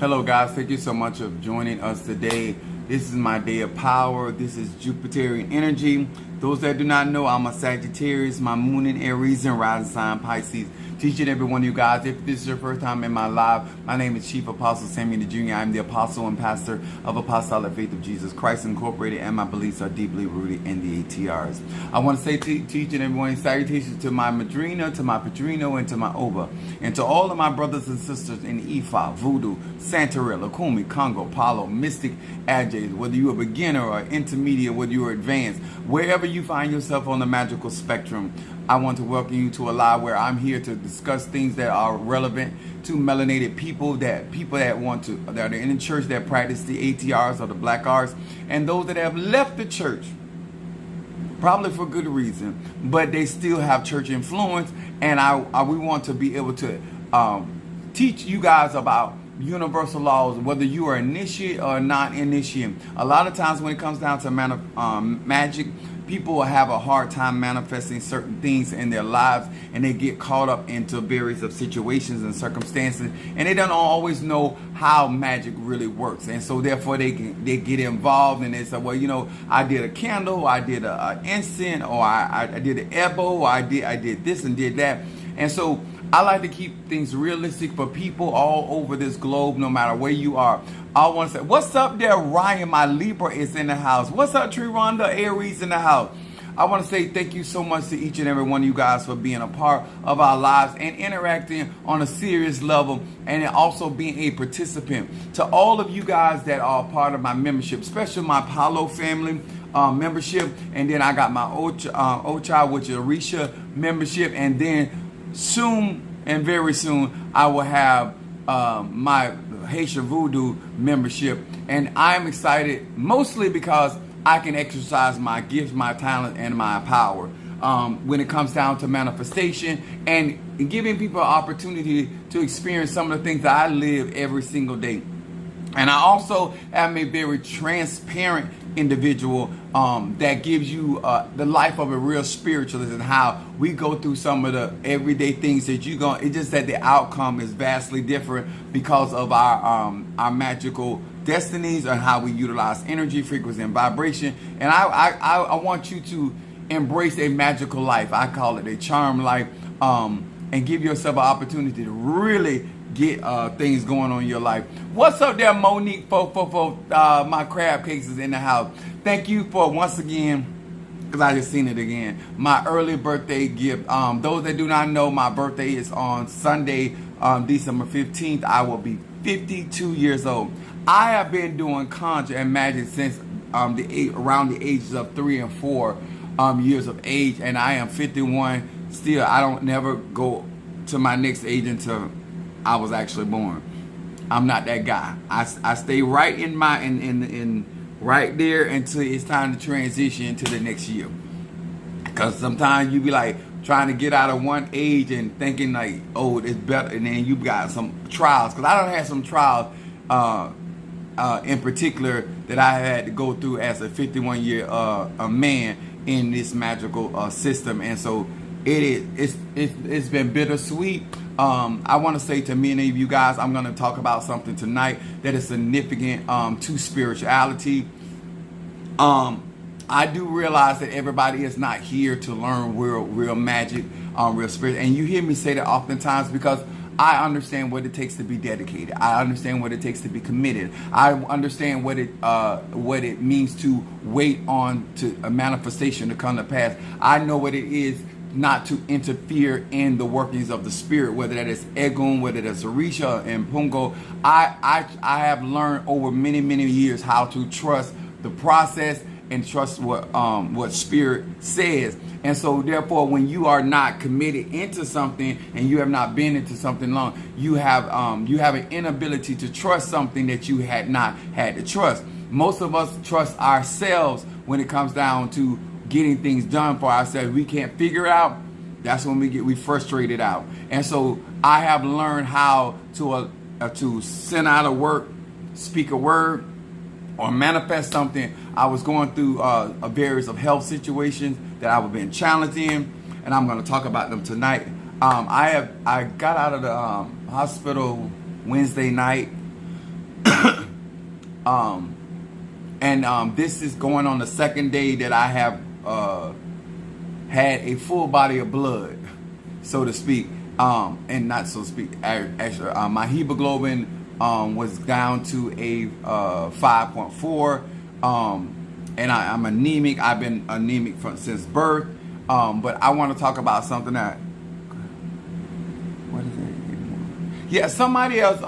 Hello guys, thank you so much for joining us today. This is my day of power. This is Jupiterian energy. Those that do not know, I'm a Sagittarius, my moon in Aries and rising sign Pisces. Teaching every one of you guys, if this is your first time in my live, my name is Chief Apostle Samuel Jr. I'm the apostle and pastor of Apostolic Faith of Jesus Christ Incorporated, and my beliefs are deeply rooted in the ATRs. I want to say to each and every one of you, salutations to my Madrina, to my Padrino, and to my Oba, and to all of my brothers and sisters in Ifa, Voodoo, Santeria, Lakumi, Congo, Palo, Mystic, Ajay, whether you're a beginner or intermediate, whether you're advanced, wherever you find yourself on the magical spectrum, I want to welcome you to a live where I'm here to discuss things that are relevant to melanated people that are in the church that practice the ATRs or the black arts, and those that have left the church, probably for good reason, but they still have church influence. And we want to be able to teach you guys about universal laws, whether you are initiate or not initiate. A lot of times when it comes down to magic, people have a hard time manifesting certain things in their lives, and they get caught up into various of situations and circumstances, and they don't always know how magic really works. And so therefore they get involved, and they say, well, you know, I did a candle, I did a incense, or I did an ebo, I did this and did that. And so I like to keep things realistic for people all over this globe, no matter where you are. I want to say, what's up there, Ryan? My Libra is in the house. What's up, Triranda? Aries in the house. I want to say thank you so much to each and every one of you guys for being a part of our lives and interacting on a serious level, and also being a participant. To all of you guys that are part of my membership, especially my Palo family membership, and then I got my Ocha, which is Arisha membership, and then soon and very soon I will have my Haitian Voodoo membership, and I'm excited mostly because I can exercise my gifts, my talent, and my power when it comes down to manifestation and giving people an opportunity to experience some of the things that I live every single day. And I also am a very transparent individual that gives you the life of a real spiritualist, and how we go through some of the everyday things that you go. It's just that the outcome is vastly different because of our magical destinies and how we utilize energy, frequency, and vibration. And I want you to embrace a magical life. I call it a charm life, and give yourself an opportunity to really get things going on in your life. What's up there, Monique? My crab cakes is in the house. Thank you for once again, because I just seen it again, my early birthday gift. Those that do not know, my birthday is on Sunday, December 15th. I will be 52 years old. I have been doing conjure and magic since around the ages of 3 and 4 years of age, and I am 51. Still, I don't never go to my next age until I was actually born. I'm not that guy. I stay right in right there until it's time to transition to the next year. Because sometimes you be like trying to get out of one age and thinking like, oh, it's better, and then you got some trials. Because I don't have some trials in particular that I had to go through as a 51-year a man in this magical system, and so it's been bittersweet. I want to say to many of you guys, I'm going to talk about something tonight that is significant to spirituality. I do realize that everybody is not here to learn real magic, real spirit, and you hear me say that oftentimes because I understand what it takes to be dedicated. I understand what it takes to be committed. I understand what it means to wait on to a manifestation to come to pass. I know what it is not to interfere in the workings of the spirit, whether that is Egun, whether that's Orisha and Pungo. I have learned over many years how to trust the process and trust what spirit says. And so therefore, when you are not committed into something and you have not been into something long, you have an inability to trust something that you had not had to trust. Most of us trust ourselves when it comes down to getting things done for ourselves. We can't figure out. That's when we frustrated out. And so I have learned how to send out a word, speak a word, or manifest something. I was going through a various of health situations that I was being challenged in, and I'm going to talk about them tonight. I got out of the hospital Wednesday night. This is going on the second day that I have had a full body of blood, so to speak, and not so to speak. Actually, my hemoglobin was down to a 5.4, and I'm anemic. I've been anemic since birth. But I want to talk about something that. What is it? Yeah, somebody else.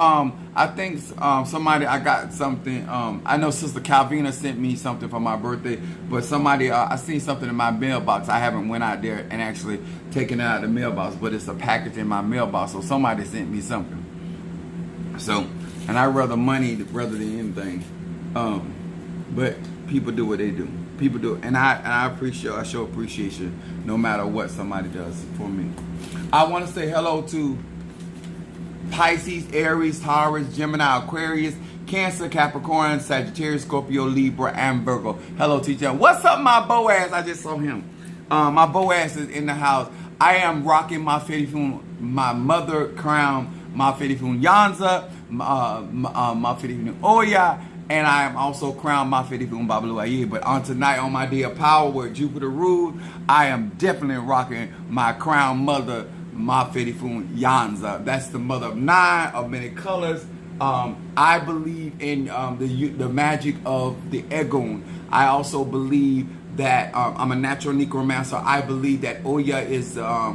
I think somebody. I got something. I know Sister Calvina sent me something for my birthday, but somebody. I seen something in my mailbox. I haven't went out there and actually taken it out of the mailbox, but it's a package in my mailbox. So somebody sent me something. So, and I rather money rather than anything. But people do what they do. People do it, and I appreciate. I show appreciation no matter what somebody does for me. I want to say hello to Pisces, Aries, Taurus, Gemini, Aquarius, Cancer, Capricorn, Sagittarius, Scorpio, Libra, and Virgo. Hello, teacher. What's up, my Boaz? I just saw him. My Boaz is in the house. I am rocking my Fedifun, my mother crown, my Fedifun Yanza, my Fedifun Oya, and I am also crowned my Fedifun Babalu Aye. But on tonight, on my day of power where Jupiter ruled, I am definitely rocking my crown mother, my Fedifun Yanza. That's the mother of 9 of many colors. I believe in the magic of the Egun. I also believe that I'm a natural necromancer. I believe that Oya is a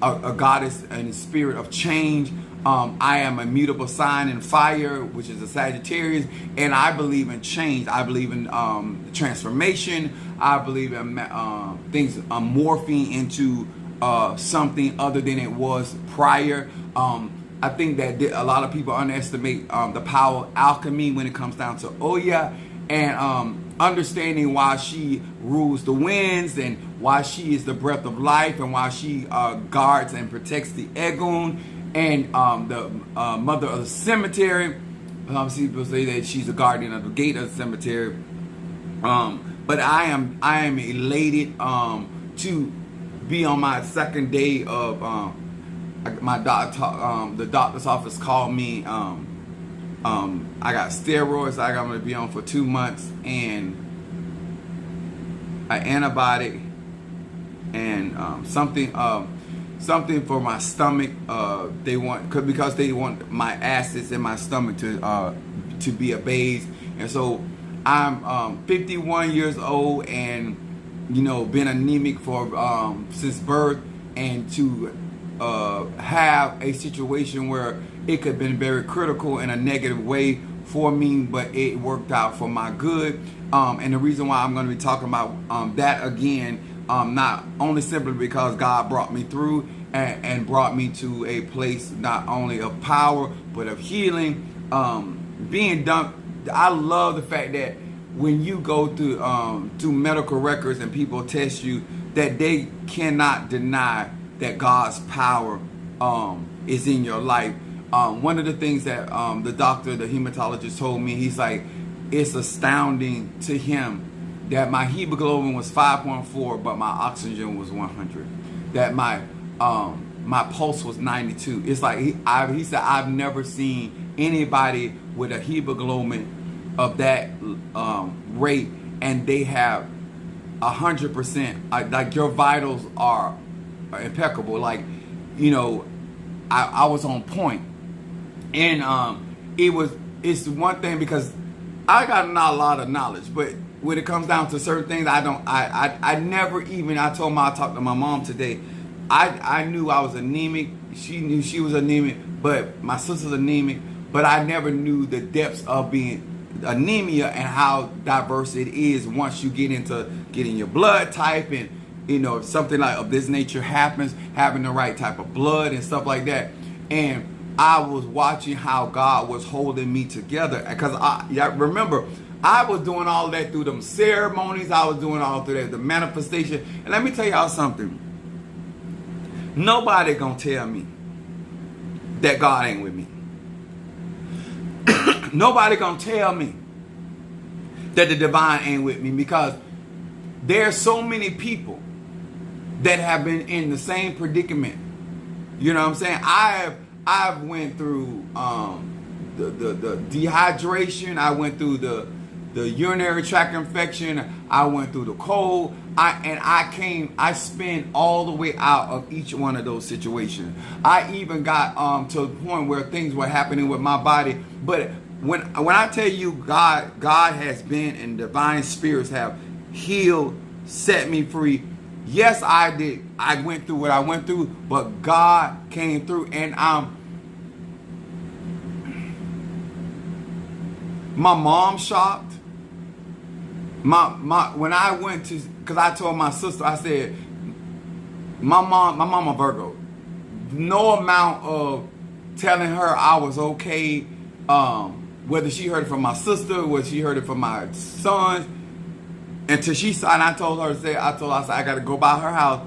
goddess and spirit of change. I am a mutable sign in fire, which is a Sagittarius, and I believe in change. I believe in transformation. I believe in things morphing into something other than it was prior. I think that a lot of people underestimate the power of alchemy when it comes down to Oya, and understanding why she rules the winds and why she is the breath of life and why she guards and protects the Egun and the mother of the cemetery. Some people say that she's a guardian of the gate of the cemetery. But I am elated to be on my second day of my doctor. The doctor's office called me. I got steroids I'm going to be on for 2 months and an antibiotic and something for my stomach. They want because they want my acids in my stomach to be abased, and so I'm 51 years old and been anemic for since birth, and to have a situation where it could have been very critical in a negative way for me, but it worked out for my good. And the reason why I'm going to be talking about that again, not only simply because God brought me through and brought me to a place not only of power but of healing, being done. I love the fact that when you go through medical records and people test you, that they cannot deny that God's power is in your life. One of the things that the doctor, the hematologist told me, he's like, it's astounding to him that my hemoglobin was 5.4, but my oxygen was 100. That my pulse was 92. It's like he said, I've never seen anybody with a hemoglobin of that rate, and they have 100%. Like your vitals are impeccable. Like I was on point, and it's one thing because I got not a lot of knowledge, but when it comes down to certain things, I never even, I talked to my mom today. I knew I was anemic. She knew she was anemic, but my sister's anemic, but I never knew the depths of being anemia and how diverse it is once you get into getting your blood type, and if something like of this nature happens, having the right type of blood and stuff like that. And I was watching how God was holding me together, because I remember I was doing all that through them ceremonies. I was doing all through that, the manifestation. And let me tell y'all something. Nobody gonna tell me that God ain't with me. Nobody gonna tell me that the divine ain't with me, because there's so many people that have been in the same predicament. You know what I'm saying? I've went through the dehydration. I went through the urinary tract infection. I went through the cold. I spent all the way out of each one of those situations. I even got to a point where things were happening with my body. But when I tell you God has been, and divine spirits have healed, set me free. Yes, I did. I went through what I went through, but God came through, and my mom shocked. When I went to, because I told my sister, I said, my mom a Virgo. No amount of telling her I was okay, whether she heard it from my sister, whether she heard it from my sons, until she saw, and I told her, I said, I got to go by her house,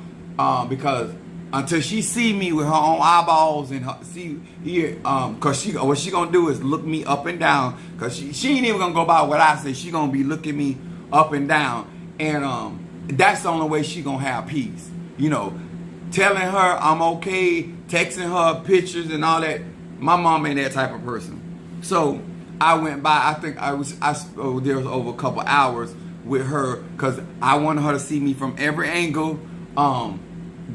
because until she see me with her own eyeballs and cause what she gonna do is look me up and down, cause she ain't even gonna go by what I say. She gonna be looking me up and down, and that's the only way she gonna have peace. Telling her I'm okay, texting her pictures and all that. My mom ain't that type of person. So I went by. I think there was over a couple hours with her, cause I wanted her to see me from every angle.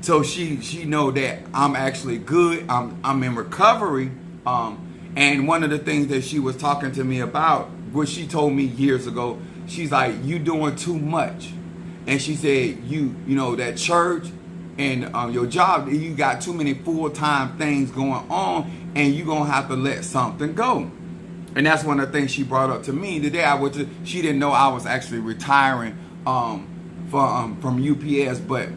So she know that I'm actually good. I'm in recovery. And one of the things that she was talking to me about, what she told me years ago, she's like, you doing too much. And she said, you know, that church and your job, you got too many full-time things going on, and you're going to have to let something go. And that's one of the things she brought up to me today. She didn't know I was actually retiring from UPS, but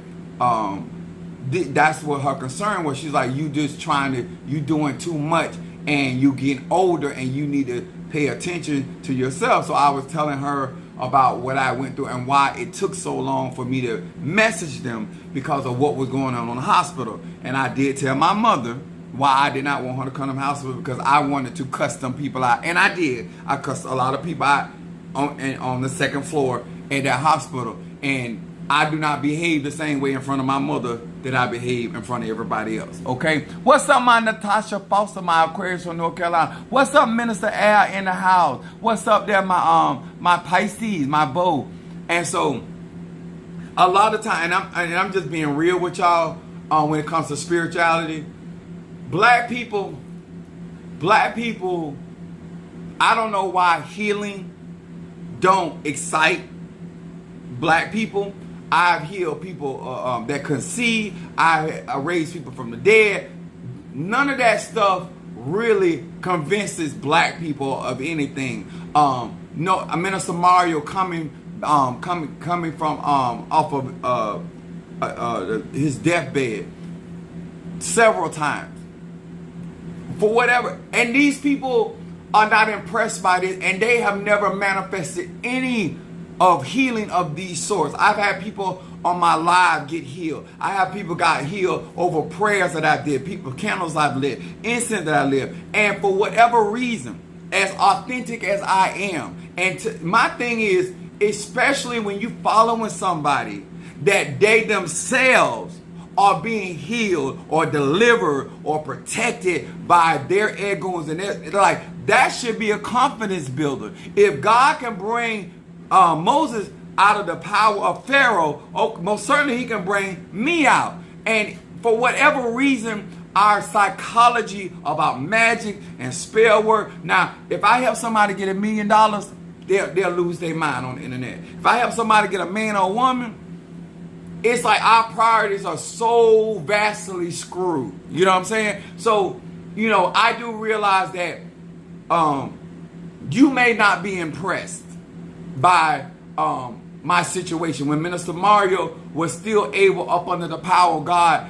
that's what her concern was. She's like, you doing too much, and you getting older, and you need to pay attention to yourself. So I was telling her about what I went through and why it took so long for me to message them, because of what was going on in the hospital. And I did tell my mother why I did not want her to come to the hospital, because I wanted to cuss some people out. And I did. I cussed a lot of people out on the second floor at that hospital. And I do not behave the same way in front of my mother that I behave in front of everybody else. Okay? What's up, my Natasha Foster, my Aquarius from North Carolina? What's up, Minister Al in the house? What's up there, my Pisces, my Bow? And so, a lot of time, and I'm just being real with y'all when it comes to spirituality. Black people, I don't know why healing don't excite black people. I've healed people that conceive. I raised people from the dead. None of that stuff really convinces black people of anything. No, Minister Mario coming from off of his deathbed several times for whatever, and these people are not impressed by this, and they have never manifested any of healing of these sorts. I've had people on my live get healed. I have people got healed over prayers that I did, candles I've lit, incense that I lit, and for whatever reason, as authentic as I am, and my thing is, especially when you following somebody that they themselves are being healed or delivered or protected by their egos, and they're like, that should be a confidence builder. If God can bring Moses out of the power of Pharaoh, most certainly he can bring me out. And for whatever reason, our psychology about magic and spell work. Now, if I help somebody get $1 million, they'll lose their mind on the internet. If I help somebody get a man or a woman, it's like our priorities are so vastly screwed. You know what I'm saying? So, I do realize that you may not be impressed by my situation. When Minister Mario was still able, up under the power of God,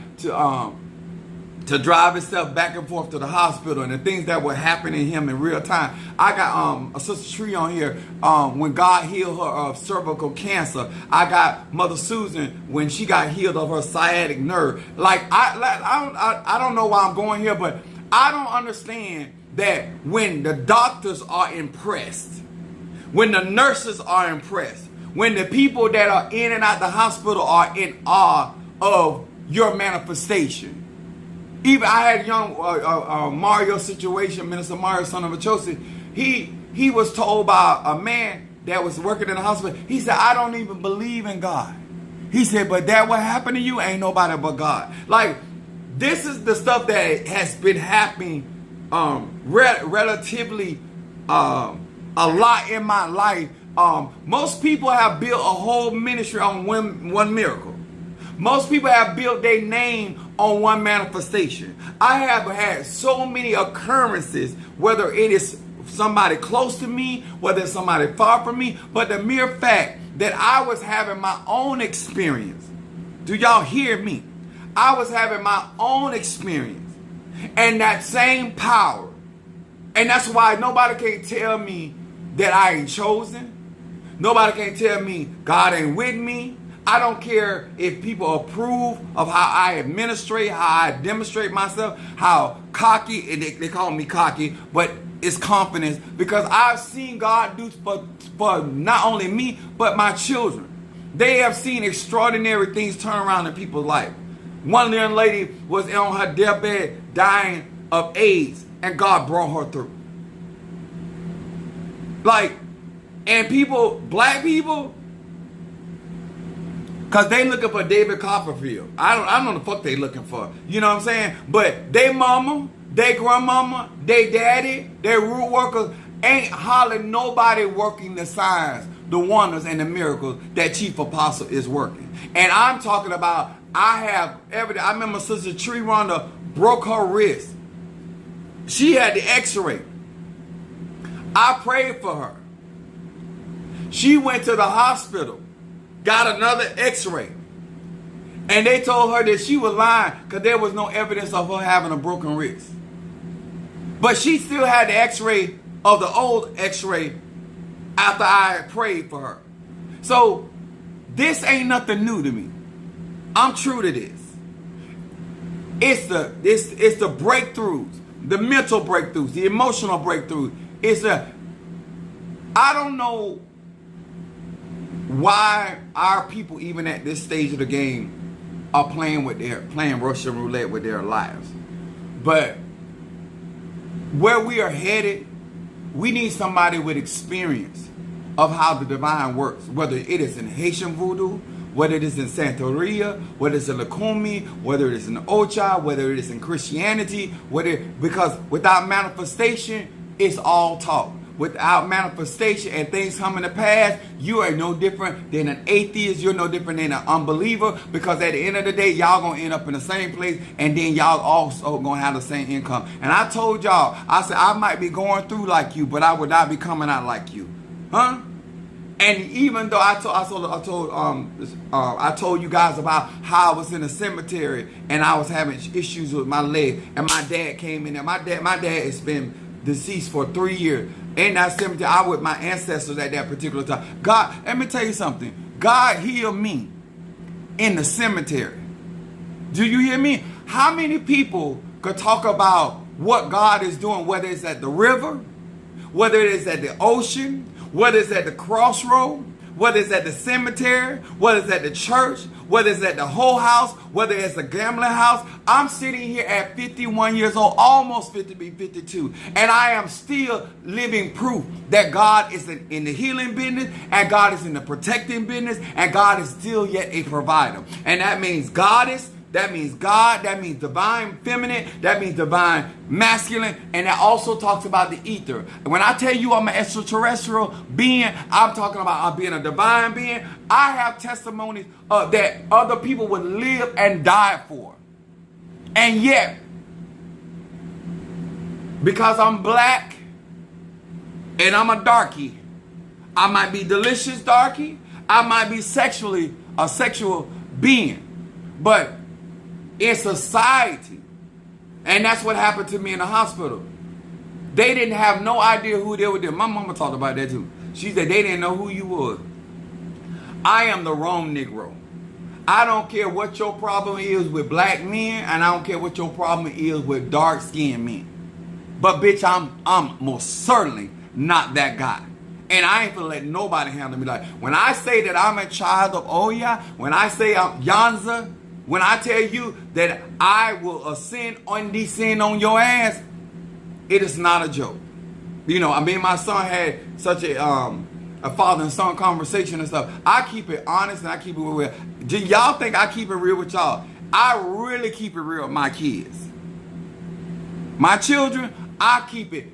to drive himself back and forth to the hospital, and the things that were happening to him in real time. I got a Sister Tree on here when God healed her of cervical cancer. I got Mother Susan when she got healed of her sciatic nerve. I don't know why I'm going here, but I don't understand that when the doctors are impressed, when the nurses are impressed, when the people that are in and out the hospital are in awe of your manifestation, Even I had young Mario situation, Minister Mario, son of Achosi. He was told by a man that was working in the hospital. He said, I don't even believe in God. He said, but that what happened to you ain't nobody but God. Like, this is the stuff that has been happening relatively a lot in my life. Most people have built a whole ministry on one miracle. Most people have built their name on one manifestation. I have had so many occurrences, whether it is somebody close to me, whether it's somebody far from me, but the mere fact that I was having my own experience. Do y'all hear me? I was having my own experience and that same power. And that's why nobody can tell me that I ain't chosen. Nobody can tell me God ain't with me. I don't care if people approve of how I administrate, how I demonstrate myself, how cocky, and they call me cocky, but it's confidence, because I've seen God do for not only me, but my children. They have seen extraordinary things turn around in people's life. One young lady was on her deathbed dying of AIDS, and God brought her through. Like, and people, black people, because they looking for David Copperfield. I don't know the fuck they looking for. You know what I'm saying? But they mama, they grandmama, they daddy, they root workers ain't hollering nobody working the signs, the wonders, and the miracles that Chief Apostle is working. And I'm talking about, I have evidence. I remember Sister Tree Rhonda broke her wrist. She had the x-ray. I prayed for her. She went to the hospital, got another x-ray, and they told her that she was lying because there was no evidence of her having a broken wrist. But she still had the x-ray of the old x-ray after I had prayed for her. So this ain't nothing new to me. I'm true to this. It's the breakthroughs, the mental breakthroughs, the emotional breakthroughs. I don't know why our people, even at this stage of the game, are playing Russian roulette with their lives. But where we are headed, we need somebody with experience of how the divine works, whether it is in Haitian voodoo, whether it is in Santeria, whether it's in Lakumi, whether it is in Ocha, whether it is in Christianity, because without manifestation, it's all talk. Without manifestation and things coming to pass, you are no different than an atheist. You're no different than an unbeliever, because at the end of the day, y'all gonna end up in the same place, and then y'all also gonna have the same income. And I told y'all, I said, I might be going through like you, but I would not be coming out like you. Huh? And even though I told you guys about how I was in a cemetery and I was having issues with my leg, and my dad came in there. My dad has been deceased for 3 years. In that cemetery, I was with my ancestors at that particular time. God, let me tell you something. God healed me in the cemetery. Do you hear me? How many people could talk about what God is doing, whether it's at the river, whether it is at the ocean, whether it's at the crossroad, whether it's at the cemetery, whether it's at the church, whether it's at the whole house, whether it's a gambling house. I'm sitting here at 51 years old, almost 50, be 52, and I am still living proof that God is in the healing business, and God is in the protecting business, and God is still yet a provider. And that means goddess, that means God, that means divine feminine, that means divine masculine, and that also talks about the ether. When I tell you I'm an extraterrestrial being, I'm talking about being a divine being. I have testimonies that other people would live and die for. And yet, because I'm black and I'm a darkie, I might be delicious darkie, I might be sexually a sexual being, but in society, and that's what happened to me in the hospital. They didn't have no idea who they were doing. My mama talked about that too. She said they didn't know who you was. I am the wrong Negro. I don't care what your problem is with black men, and I don't care what your problem is with dark-skinned men. But bitch, I'm most certainly not that guy. And I ain't gonna let nobody handle me like. When I say that I'm a child of Oya, when I say I'm Yanza, When I tell you that I will ascend and descend on your ass, it is not a joke. You know, I mean, my son had such a father and son conversation and stuff. I keep it honest and I keep it real. Y'all think I keep it real with y'all? I really keep it real with my kids. My children, I keep it.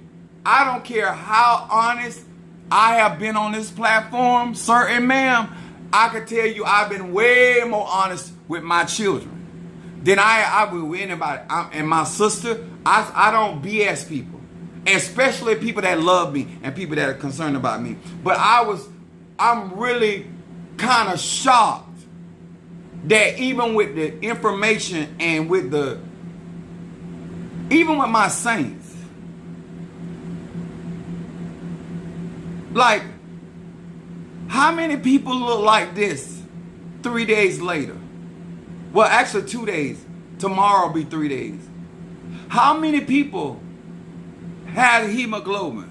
I don't care how honest I have been on this platform, sir and ma'am. I can tell you I've been way more honest with my children than I will with anybody. And my sister, I don't BS people. Especially people that love me and people that are concerned about me. But I'm really kind of shocked that even with the information and even with my saints, like, how many people look like this 3 days later? Well, actually 2 days. Tomorrow will be 3 days. How many people had hemoglobin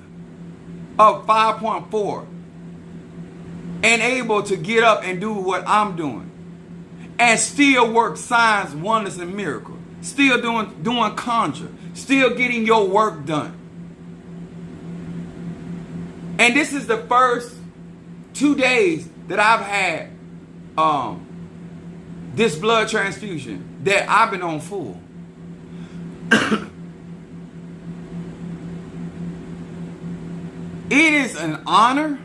of 5.4 and able to get up and do what I'm doing and still work signs, wonders, and miracles, still doing conjure, still getting your work done. And this is the first 2 days that I've had this blood transfusion that I've been on full. It is an honor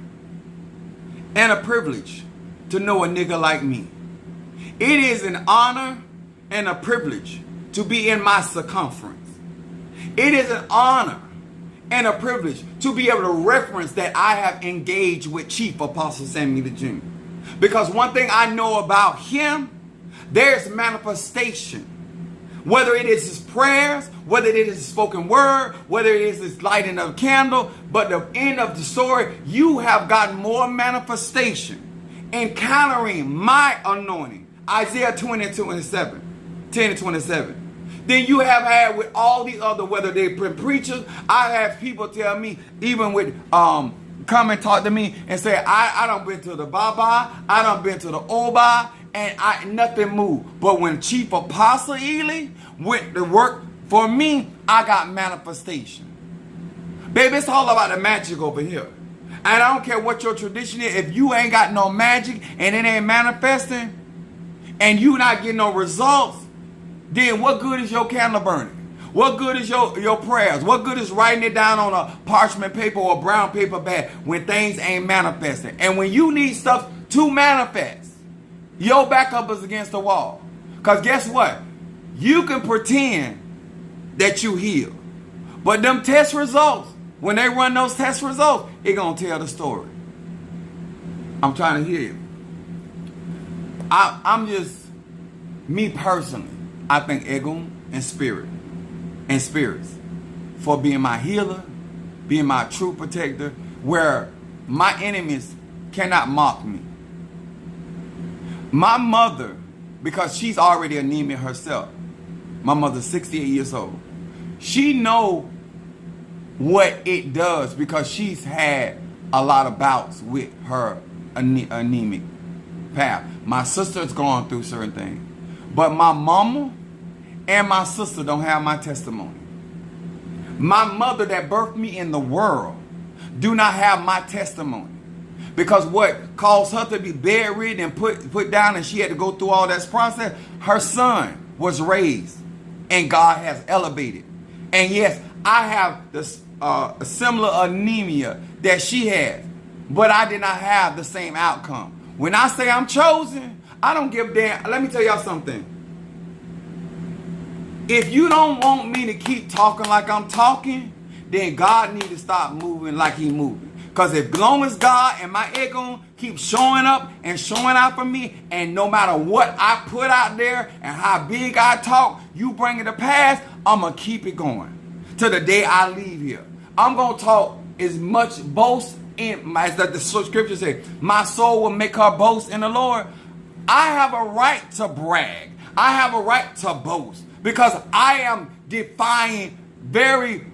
and a privilege to know a nigga like me. It is an honor and a privilege to be in my circumference. It is an honor and a privilege to be able to reference that I have engaged with Chief Apostle Samuel Jr. Because one thing I know about him, there's manifestation. Whether it is his prayers, whether it is his spoken word, whether it is his lighting of a candle, but the end of the story, you have gotten more manifestation, encountering my anointing, Isaiah 20:27, 10 and 27, than you have had with all these other, whether they've been preachers. I have people tell me, even with come and talk to me and say, I done been to the Baba, I done been to the Oba, and nothing moved. But when Chief Apostle Ely went to work for me, I got manifestation. Baby, it's all about the magic over here. And I don't care what your tradition is. If you ain't got no magic and it ain't manifesting and you not getting no results, then what good is your candle burning? What good is your prayers? What good is writing it down on a parchment paper or a brown paper bag when things ain't manifesting? And when you need stuff to manifest, your backup is against the wall. Because guess what? You can pretend that you heal. But them test results, when they run those test results, it going to tell the story. I'm trying to hear you. I'm just, me personally, I thank Egum and spirits for being my healer, being my true protector, where my enemies cannot mock me. My mother, because she's already anemic herself, my mother's 68 years old, she know what it does because she's had a lot of bouts with her anemic path. My sister's gone through certain things. But my mama and my sister don't have my testimony. My mother that birthed me in the world do not have my testimony. Because what caused her to be bedridden and put down and she had to go through all that process, her son was raised and God has elevated. And yes, I have this similar anemia that she has, but I did not have the same outcome. When I say I'm chosen, I don't give a damn. Let me tell y'all something. If you don't want me to keep talking like I'm talking, then God need to stop moving like he moving. Because as long as God and my ego keep showing up and showing out for me, and no matter what I put out there and how big I talk, you bring it to pass, I'm going to keep it going till the day I leave here. I'm going to talk as much boast as the scripture says, my soul will make her boast in the Lord. I have a right to brag. I have a right to boast because I am defying very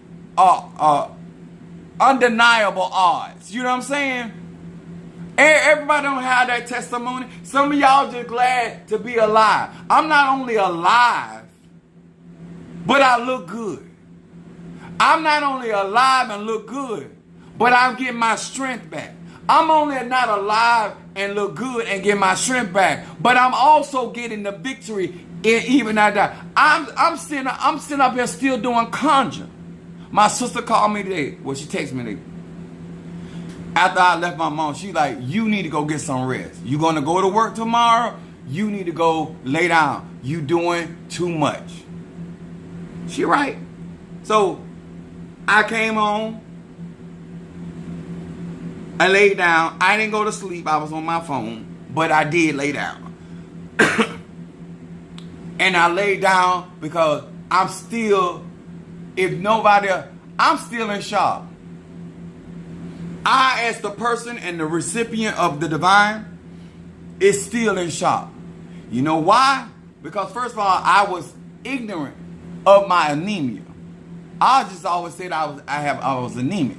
undeniable odds. You know what I'm saying? Everybody don't have that testimony. Some of y'all just glad to be alive. I'm not only alive, but I look good. I'm not only alive and look good, but I'm getting my strength back. I'm only not alive and look good and get my strength back, but I'm also getting the victory even at that. I'm sitting up here still doing conjure. My sister called me today. Well, she texted me today. After I left my mom, she like, you need to go get some rest. You gonna go to work tomorrow? You need to go lay down. You doing too much. She right. So I came home. I laid down. I didn't go to sleep. I was on my phone, but I did lay down. And I laid down because I'm still, I'm still in shock. I, as the person and the recipient of the divine, is still in shock. You know why? Because first of all, I was ignorant of my anemia. I just always said I was anemic.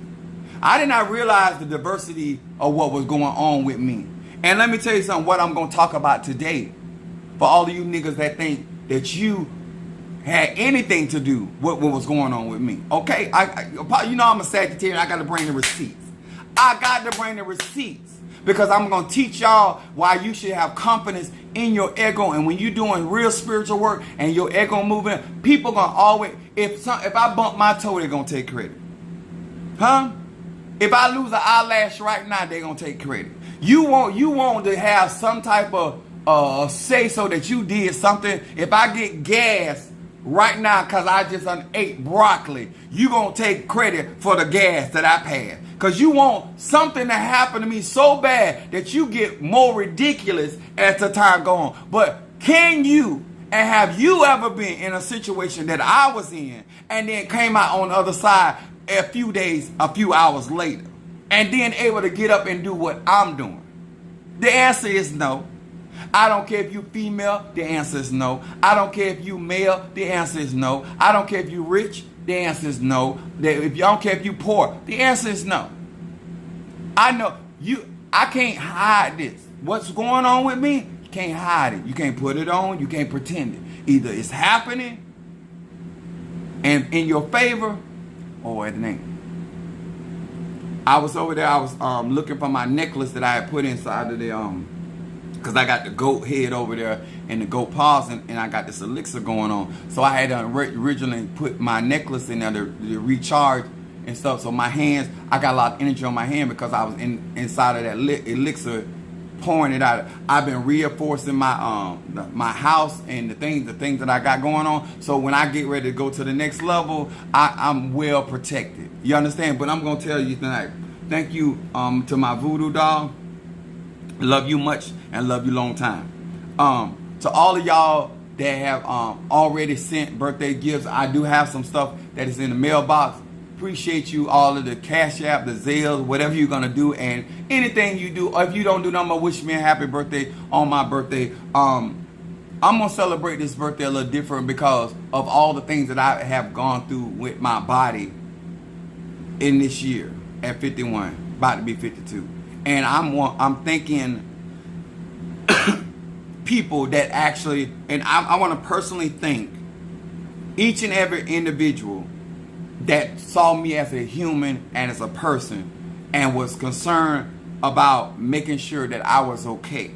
I did not realize the diversity of what was going on with me. And let me tell you something, what I'm going to talk about today, for all of you niggas that think that you had anything to do with what was going on with me. Okay? You know I'm a Sagittarius. I got to bring the receipts. I got to bring the receipts because I'm going to teach y'all why you should have confidence in your ego. And when you're doing real spiritual work and your ego moving, people going to always, if I bump my toe, they're going to take credit. Huh? If I lose an eyelash right now, they're going to take credit. You want to have some type of say so that you did something. If I get gas right now because I just ate broccoli, you going to take credit for the gas that I passed. Because you want something to happen to me so bad that you get more ridiculous as the time goes on. But can you and have you ever been in a situation that I was in and then came out on the other side a few hours later and then able to get up and do what I'm doing? The answer is no. I don't care if you female, the answer is no. I don't care if you male, the answer is no. I don't care if you rich, the answer is no. If you don't care if you poor, the answer is no. I know I can't hide this. What's going on with me? You can't hide it. You can't put it on. You can't pretend it. Either it's happening and in your favor or it ain't. I was over there. I was looking for my necklace that I had put inside of the because I got the goat head over there and the goat paws and I got this elixir going on. So I had originally put my necklace in there to recharge and stuff. So my hands, I got a lot of energy on my hand because I was inside of that elixir, pouring it out. I've been reinforcing my my house and the things that I got going on. So when I get ready to go to the next level, I'm well protected. You understand? But I'm gonna tell you tonight. Thank you to my voodoo doll. Love you much and love you long time. To all of y'all that have already sent birthday gifts, I do have some stuff that is in the mailbox. Appreciate you, all of the Cash App, the Zelle, whatever you're gonna do, and anything you do. Or if you don't do nothing but wish me a happy birthday on my birthday, I'm gonna celebrate this birthday a little different because of all the things that I have gone through with my body in this year at 51, about to be 52. And I'm thinking people that actually, and I want to personally thank each and every individual that saw me as a human and as a person and was concerned about making sure that I was okay,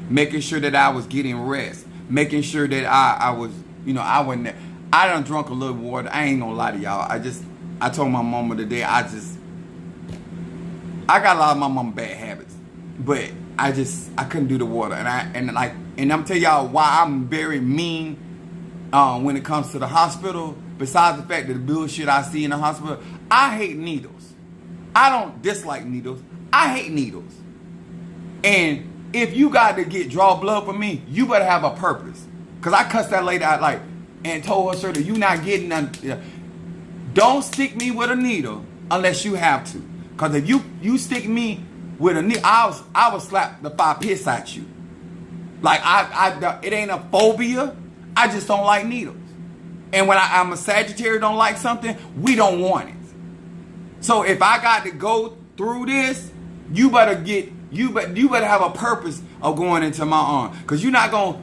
making sure that I was getting rest, making sure that I was, I done drunk a little water. I ain't gonna lie to y'all. I told my mama today, I got a lot of my mama bad habits, but I couldn't do the water, and I'm telling y'all why I'm very mean when it comes to the hospital. Besides the fact that the bullshit I see in the hospital, I hate needles. I don't dislike needles. I hate needles. And if you got to draw blood for me, you better have a purpose. Cause I cussed that lady out and told her, sir, that you not getting none. Don't stick me with a needle unless you have to. Cause if you stick me with a needle, I will slap the fire piss at you. Like it ain't a phobia. I just don't like needles. And when I'm a Sagittarius, don't like something, we don't want it. So if I got to go through this, you better get you better have a purpose of going into my arm, cause you're not gonna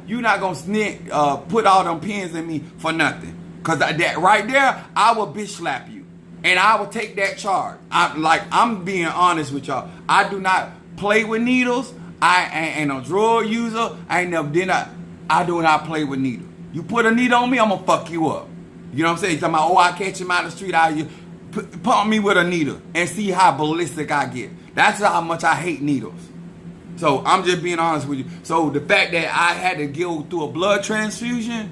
put all them pins in me for nothing. Cause that right there, I will bitch slap you, and I will take that charge. I'm being honest with y'all. I do not play with needles. I ain't no drug user. I do not play with needles. You put a needle on me, I'm gonna fuck you up. You know what I'm saying? You're talking about, I catch him out the street, pump me with a needle and see how ballistic I get. That's how much I hate needles. So I'm just being honest with you. So the fact that I had to go through a blood transfusion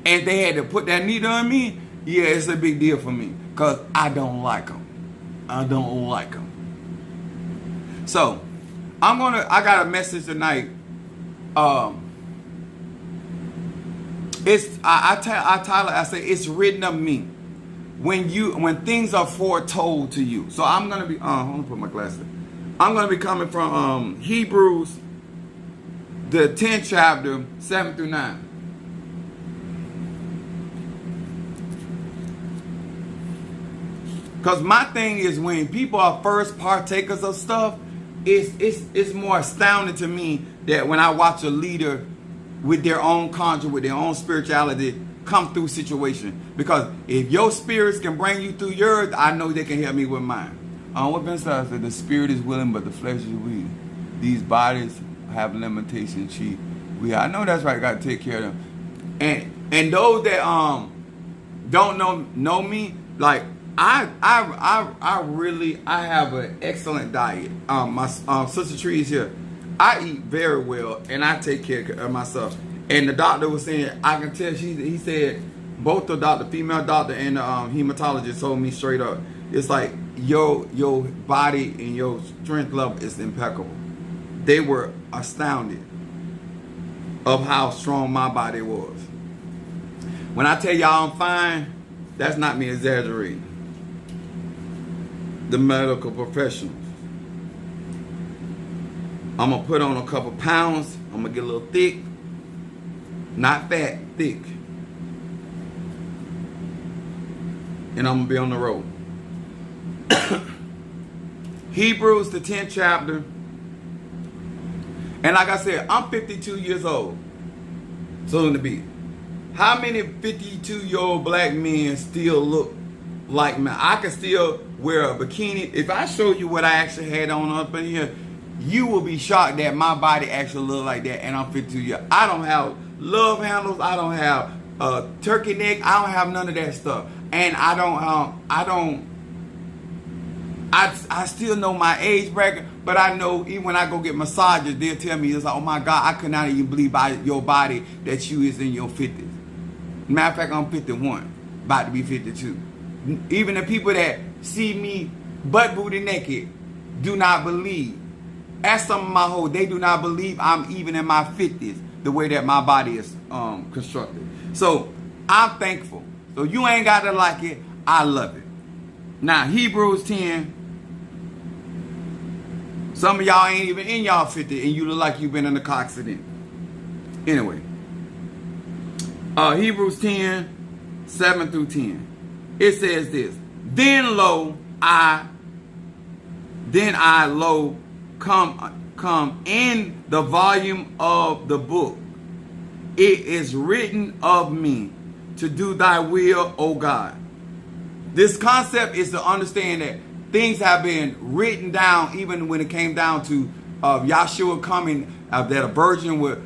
and they had to put that needle on me, yeah, it's a big deal for me, because I don't like them. I don't like them. So I got a message tonight. I say it's written of me when things are foretold to you. So I'm gonna be hold on, put my glasses. I'm gonna be coming from Hebrews, the 10th chapter, 7 through 9. Because my thing is, when people are first partakers of stuff, it's more astounding to me that when I watch a leader with their own conjure, with their own spirituality, come through situation. Because if your spirits can bring you through yours, I know they can help me with mine. What Ben said, the spirit is willing, but the flesh is weak. These bodies have limitations. I know that's right. Got to take care of them. And those that don't know me, like I have an excellent diet. My sister Tree is here. I eat very well, and I take care of myself. And the doctor was saying, I can tell. He said, both the female doctor and the hematologist told me straight up, it's like your body and your strength level is impeccable. They were astounded of how strong my body was. When I tell y'all I'm fine, that's not me exaggerating. The medical professionals. I'm going to put on a couple pounds. I'm going to get a little thick. Not fat, thick. And I'm going to be on the road. Hebrews, the 10th chapter. And like I said, I'm 52 years old. Soon to be. How many 52-year-old black men still look like me? I can still wear a bikini. If I show you what I actually had on up in here, you will be shocked that my body actually look like that, and I'm 52 years. I don't have love handles. I don't have turkey neck. I don't have none of that stuff. And I still know my age bracket, but I know even when I go get massages, they'll tell me, it's like, oh my God, I could not even believe by your body that you is in your 50s. Matter of fact, I'm 51, about to be 52. Even the people that see me butt booty naked do not believe. Ask some of my hoes, they do not believe I'm even in my 50s, the way that my body is constructed. So I'm thankful. So you ain't got to like it. I love it. Now, Hebrews 10. Some of y'all ain't even in y'all 50 and you look like you've been in a car accident. Anyway. Hebrews 10, 7 through 10. It says this. Then I come in the volume of the book. It is written of me to do thy will, O God. This concept is to understand that things have been written down, even when it came down to Yahshua coming, that a virgin would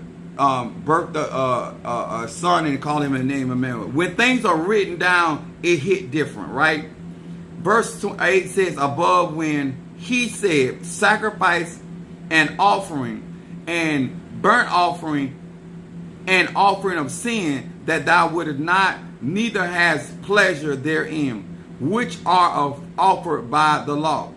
birth a son and call him the name of Emmanuel. When things are written down, it hit different, right? Verse 8 says, above, when he said, sacrifice and offering and burnt offering and offering of sin, that thou wouldest not, neither has pleasure therein, which are offered by the law.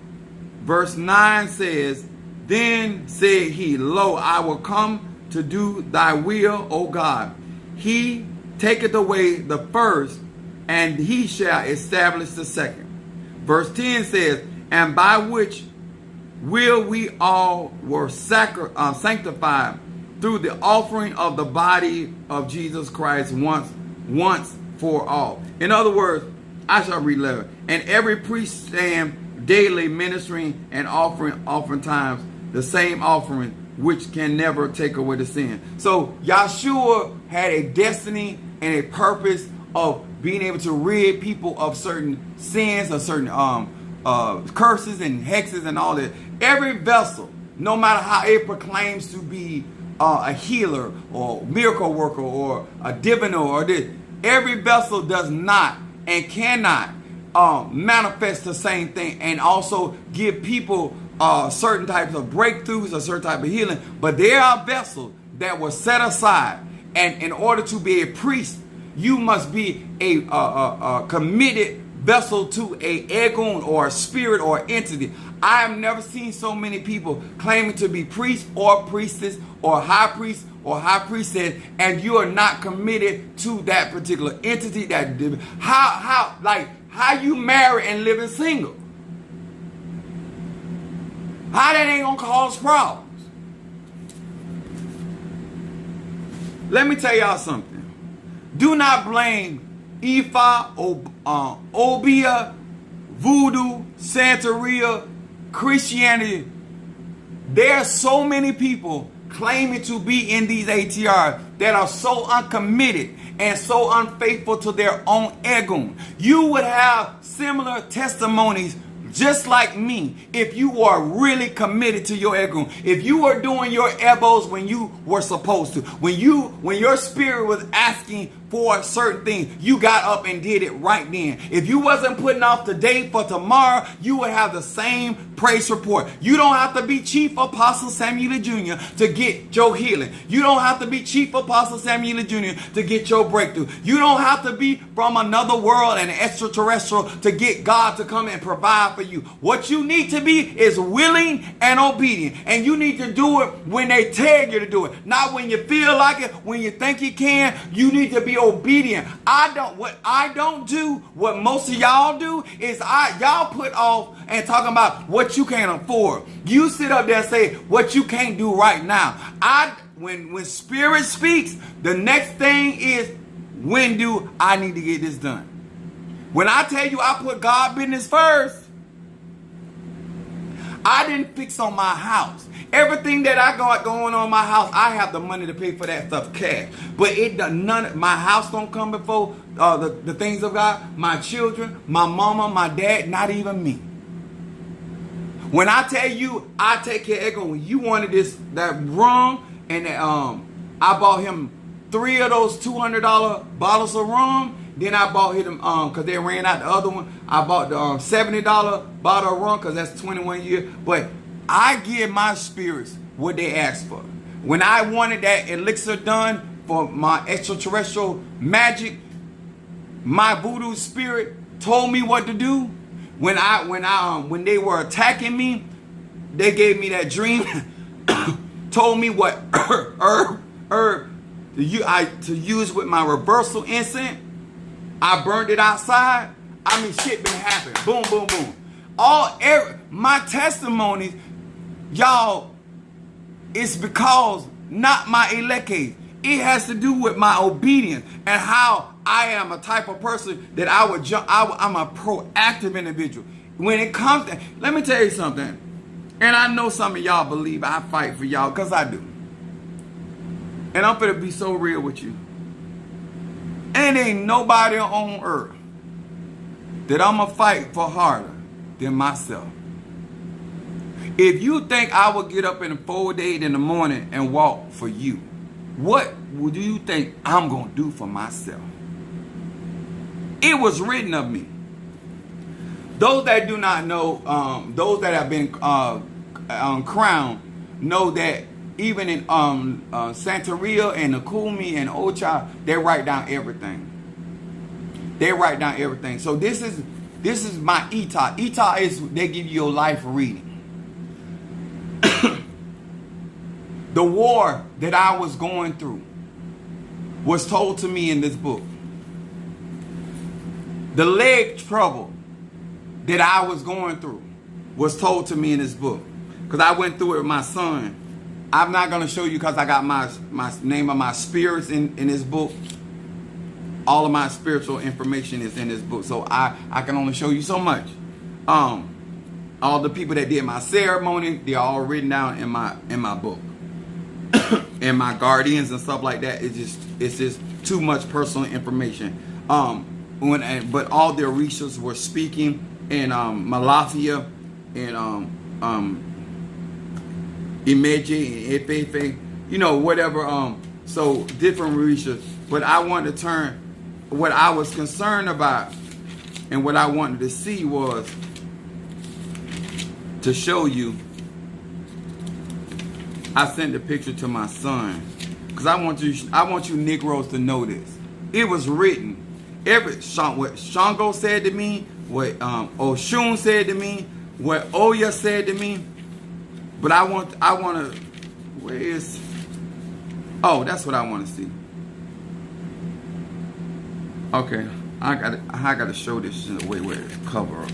Verse 9 says, then said he, lo, I will come to do thy will, O God. He taketh away the first, and he shall establish the second. Verse 10 says, and by which will we all were sanctified through the offering of the body of Jesus Christ once for all. In other words, I shall read 11. And every priest stand daily ministering and offering oftentimes the same offering which can never take away the sin. So Yahshua had a destiny and a purpose of being able to rid people of certain sins, of certain curses and hexes and all that. Every vessel, no matter how it proclaims to be a healer or miracle worker or a diviner or this, every vessel does not and cannot manifest the same thing and also give people certain types of breakthroughs or certain type of healing. But there are vessels that were set aside, and in order to be a priest, you must be a committed vessel to a egon or a spirit or entity. I have never seen so many people claiming to be priests or priestess or high priest or high priestess, and you are not committed to that particular entity. That how you marry and living single? How that ain't gonna cause problems? Let me tell y'all something. Do not blame Ifa, Obia, Voodoo, Santeria, Christianity. There are so many people claiming to be in these ATRs that are so uncommitted and so unfaithful to their own ego. You would have similar testimonies just like me if you were really committed to your ego. If you were doing your elbows when you were supposed to. When your spirit was asking for a certain thing, you got up and did it right then. If you wasn't putting off the date for tomorrow, you would have the same praise report. You don't have to be Chief Apostle Samuel Jr. to get your healing. You don't have to be Chief Apostle Samuel Jr. to get your breakthrough. You don't have to be from another world and extraterrestrial to get God to come and provide for you. What you need to be is willing and obedient. And you need to do it when they tell you to do it. Not when you feel like it, when you think you can. You need to be obedient. What I don't do, what most of y'all do, is y'all put off and talking about what you can't afford. You sit up there and say what you can't do right now. When Spirit speaks, the next thing is, when do I need to get this done? When I tell you I put God business first, I didn't fix on my house. Everything that I got going on in my house, I have the money to pay for that stuff cash. But my house don't come before the things of God. My children, my mama, my dad, not even me. When I tell you I take care of Ego, when you wanted that rum, and I bought him 3 of those $200 bottles of rum. Then I bought him, because they ran out the other one, I bought the $70 bottle of rum, because that's 21 years. But I give my spirits what they asked for. When I wanted that elixir done for my extraterrestrial magic, my voodoo spirit told me what to do. When they were attacking me, they gave me that dream, told me what herb to use with my reversal incense. I burned it outside. I mean, shit been happening. Boom, boom, boom. My testimonies, y'all, it's because not my elect case. It has to do with my obedience and how I am a type of person that I would jump. I'm a proactive individual. When it comes to, let me tell you something. And I know some of y'all believe I fight for y'all, because I do. And I'm going to be so real with you. And ain't nobody on earth that I'm going to fight for harder than myself. If you think I would get up in 4 days in the morning and walk for you, what do you think I'm going to do for myself? It was written of me. Those that do not know, those that have been crowned, know that even in Santeria and Nakumi and Ocha, they write down everything. They write down everything. So this is my Ita. Ita is, they give you your life reading. The war that I was going through was told to me in this book. The leg trouble that I was going through was told to me in this book. Because I went through it with my son. I'm not going to show you because I got my name of my spirits in this book. All of my spiritual information is in this book. So I can only show you so much. all the people that did my ceremony, they're all written down in my book. And my guardians and stuff like that. It's just too much personal information. But all the Orishas were speaking in Malafia and Imeji and Efefe, you know, whatever. So different Orishas. But I wanted to turn what I was concerned about and what I wanted to see was to show you. I sent the picture to my son because I want you Negroes to know this. It was written. What Shango said to me, what Oshun said to me, what Oya said to me. But I want to. Where is? Oh, that's what I want to see. Okay, I got to show this in a way where it's cover up.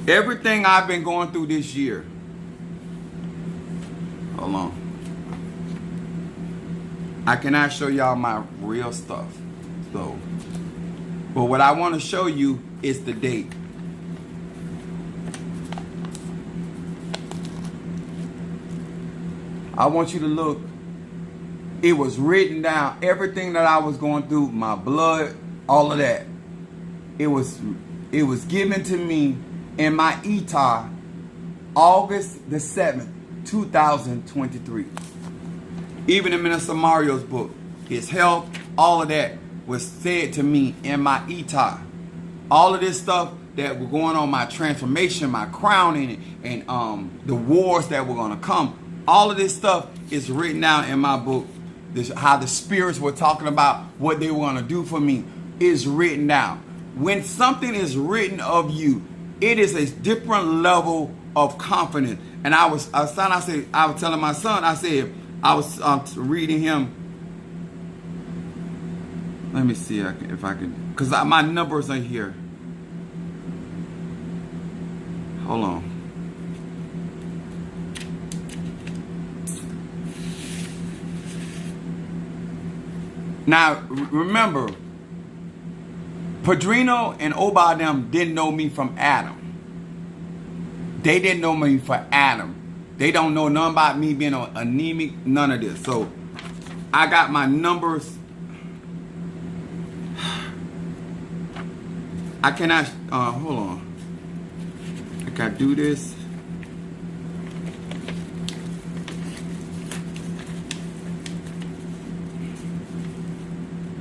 Everything I've been going through this year. Hold on. I cannot show y'all my real stuff. So, but what I want to show you is the date. I want you to look. It was written down. Everything that I was going through, my blood, all of that. It was given to me in my Etar, August the 7th, 2023. Even in Minister Mario's book, his health, all of that was said to me in my Etar. All of this stuff that were going on, my transformation, my crowning, and the wars that were going to come, all of this stuff is written down in my book. How the spirits were talking about what they were going to do for me is written down. When something is written of you, it is a different level of confidence. And I was telling my son, I was reading him. Let me see if I can, because my numbers are here. Hold on. Now, remember, Padrino and Oba them didn't know me from Adam. They didn't know me for Adam. They don't know nothing about me being anemic, none of this. So, I got my numbers. I cannot, hold on. I can do this.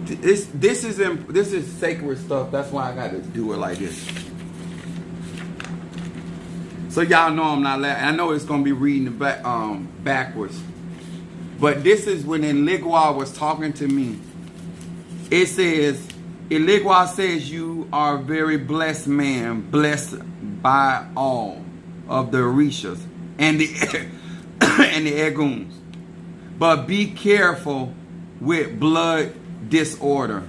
This is sacred stuff. That's why I got to do it like this. So y'all know I'm not laughing. I know it's gonna be reading the backwards, but this is when Eligua was talking to me. It says, Eligua says, "You are a very blessed man, blessed by all of the Orishas and the and the Eguns, but be careful with blood disorder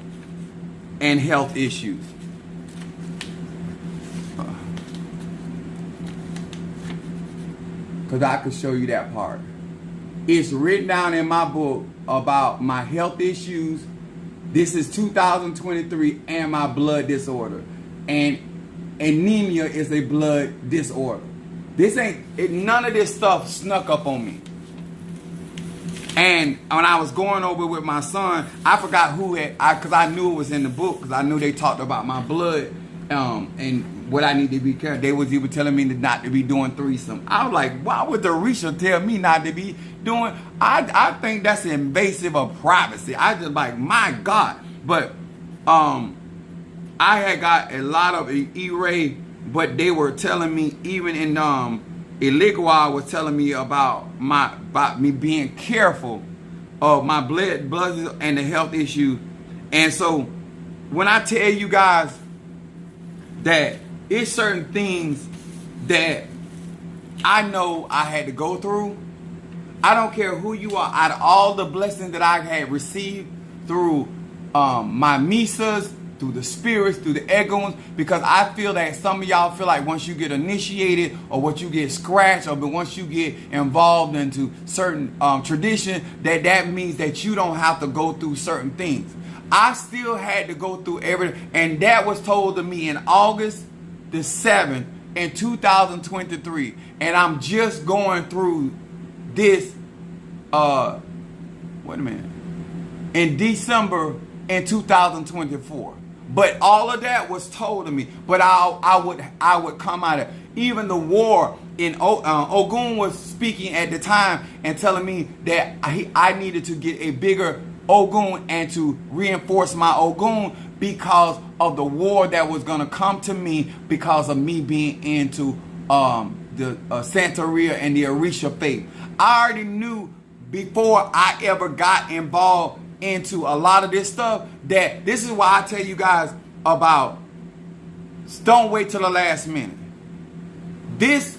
and health issues." Because I could show you that part. It's written down in my book about my health issues. This is 2023 and my blood disorder. And anemia is a blood disorder. None of this stuff snuck up on me. And when I was going over with my son, I forgot because I knew it was in the book, because I knew they talked about my blood and what I need to be careful. They was even telling me not to be doing threesome. I was like, why would the Orisha tell me not to be doing? I think that's invasive of privacy. I just like, my God. But I had got a lot of E-Ray, but they were telling me, even in Eligua was telling me about me being careful of my blood and the health issue. And so when I tell you guys that it's certain things that I know I had to go through, I don't care who you are, out of all the blessings that I had received through my Misas, through the spirits, through the Eguns, because I feel that some of y'all feel like once you get initiated or once you get scratched or once you get involved into certain tradition, that means that you don't have to go through certain things. I still had to go through everything. And that was told to me in August the 7th in 2023. And I'm just going through this, wait a minute, in December in 2024. But all of that was told to me. But I would come out of even the war in Ogun was speaking at the time and telling me that I needed to get a bigger Ogun and to reinforce my Ogun because of the war that was going to come to me because of me being into the Santeria and the Orisha faith. I already knew before I ever got involved into a lot of this stuff that this is why I tell you guys about don't wait till the last minute. This,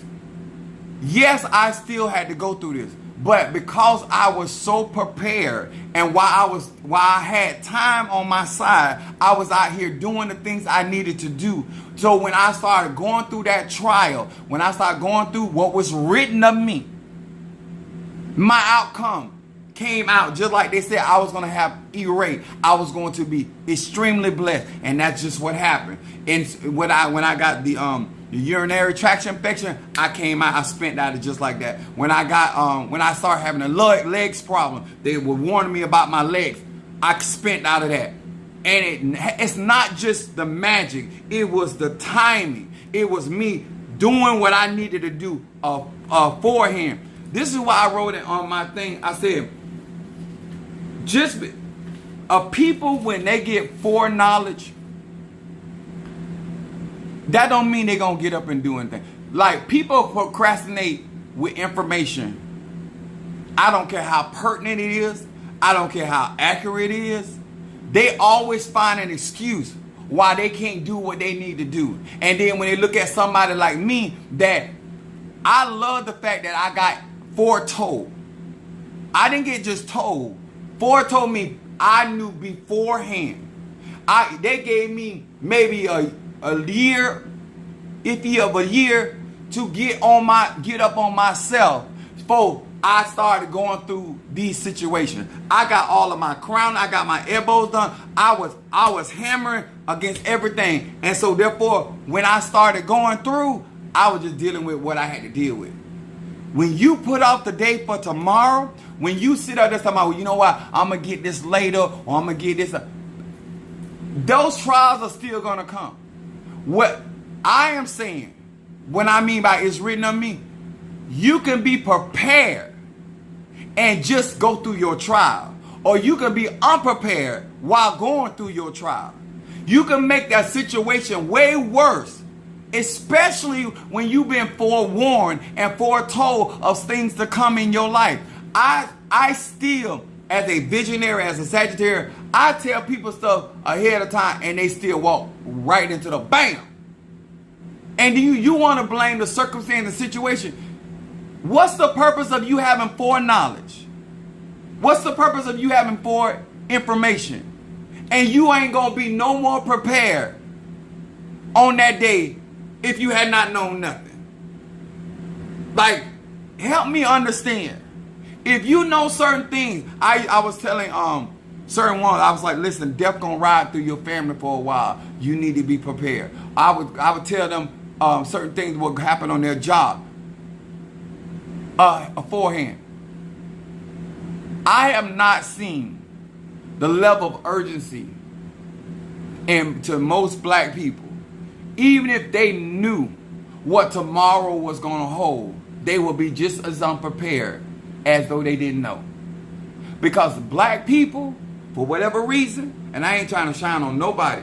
yes, I still had to go through this, but because I was so prepared and while I had time on my side, I was out here doing the things I needed to do. So when I started going through that trial, when I started going through what was written of me, my outcome came out just like they said I was going to have E-Ray. I was going to be extremely blessed, and that's just what happened. And when I got the urinary tract infection, I came out, I spent out of just like that. When I started having a legs problem, they were warning me about my legs. I spent out of that. And it's not just the magic, it was the timing. It was me doing what I needed to do for him. This is why I wrote it on my thing. I said, just people when they get foreknowledge, that don't mean they're going to get up and do anything. Like, people procrastinate with information. I don't care how pertinent it is. I don't care how accurate it is. They always find an excuse why they can't do what they need to do. And then when they look at somebody like me, that I love the fact that I got foretold. I didn't get just told. Foretold me, I knew beforehand. They gave me maybe a year, iffy of a year, to get up on myself before I started going through these situations. I got all of my crown, I got my elbows done. I was hammering against everything. And so therefore, when I started going through, I was just dealing with what I had to deal with. When you put off the day for tomorrow, when you sit up there talking about, well, you know what, I'm going to get this later, or I'm going to get this, those trials are still going to come. What I am saying, what I mean by it's written on me, you can be prepared and just go through your trial. Or you can be unprepared while going through your trial. You can make that situation way worse, especially when you've been forewarned and foretold of things to come in your life. I still, as a visionary, as a Sagittarius, I tell people stuff ahead of time and they still walk right into the bam. And you want to blame the circumstance, the situation. What's the purpose of you having foreknowledge? What's the purpose of you having fore information? And you ain't going to be no more prepared on that day if you had not known nothing. Like, help me understand. If you know certain things, I was telling certain ones, I was like, listen, death gonna ride through your family for a while. You need to be prepared. I would tell them certain things will happen on their job beforehand. I have not seen the level of urgency to most black people. Even if they knew what tomorrow was going to hold, they will be just as unprepared as though they didn't know. Because black people, for whatever reason, and I ain't trying to shine on nobody,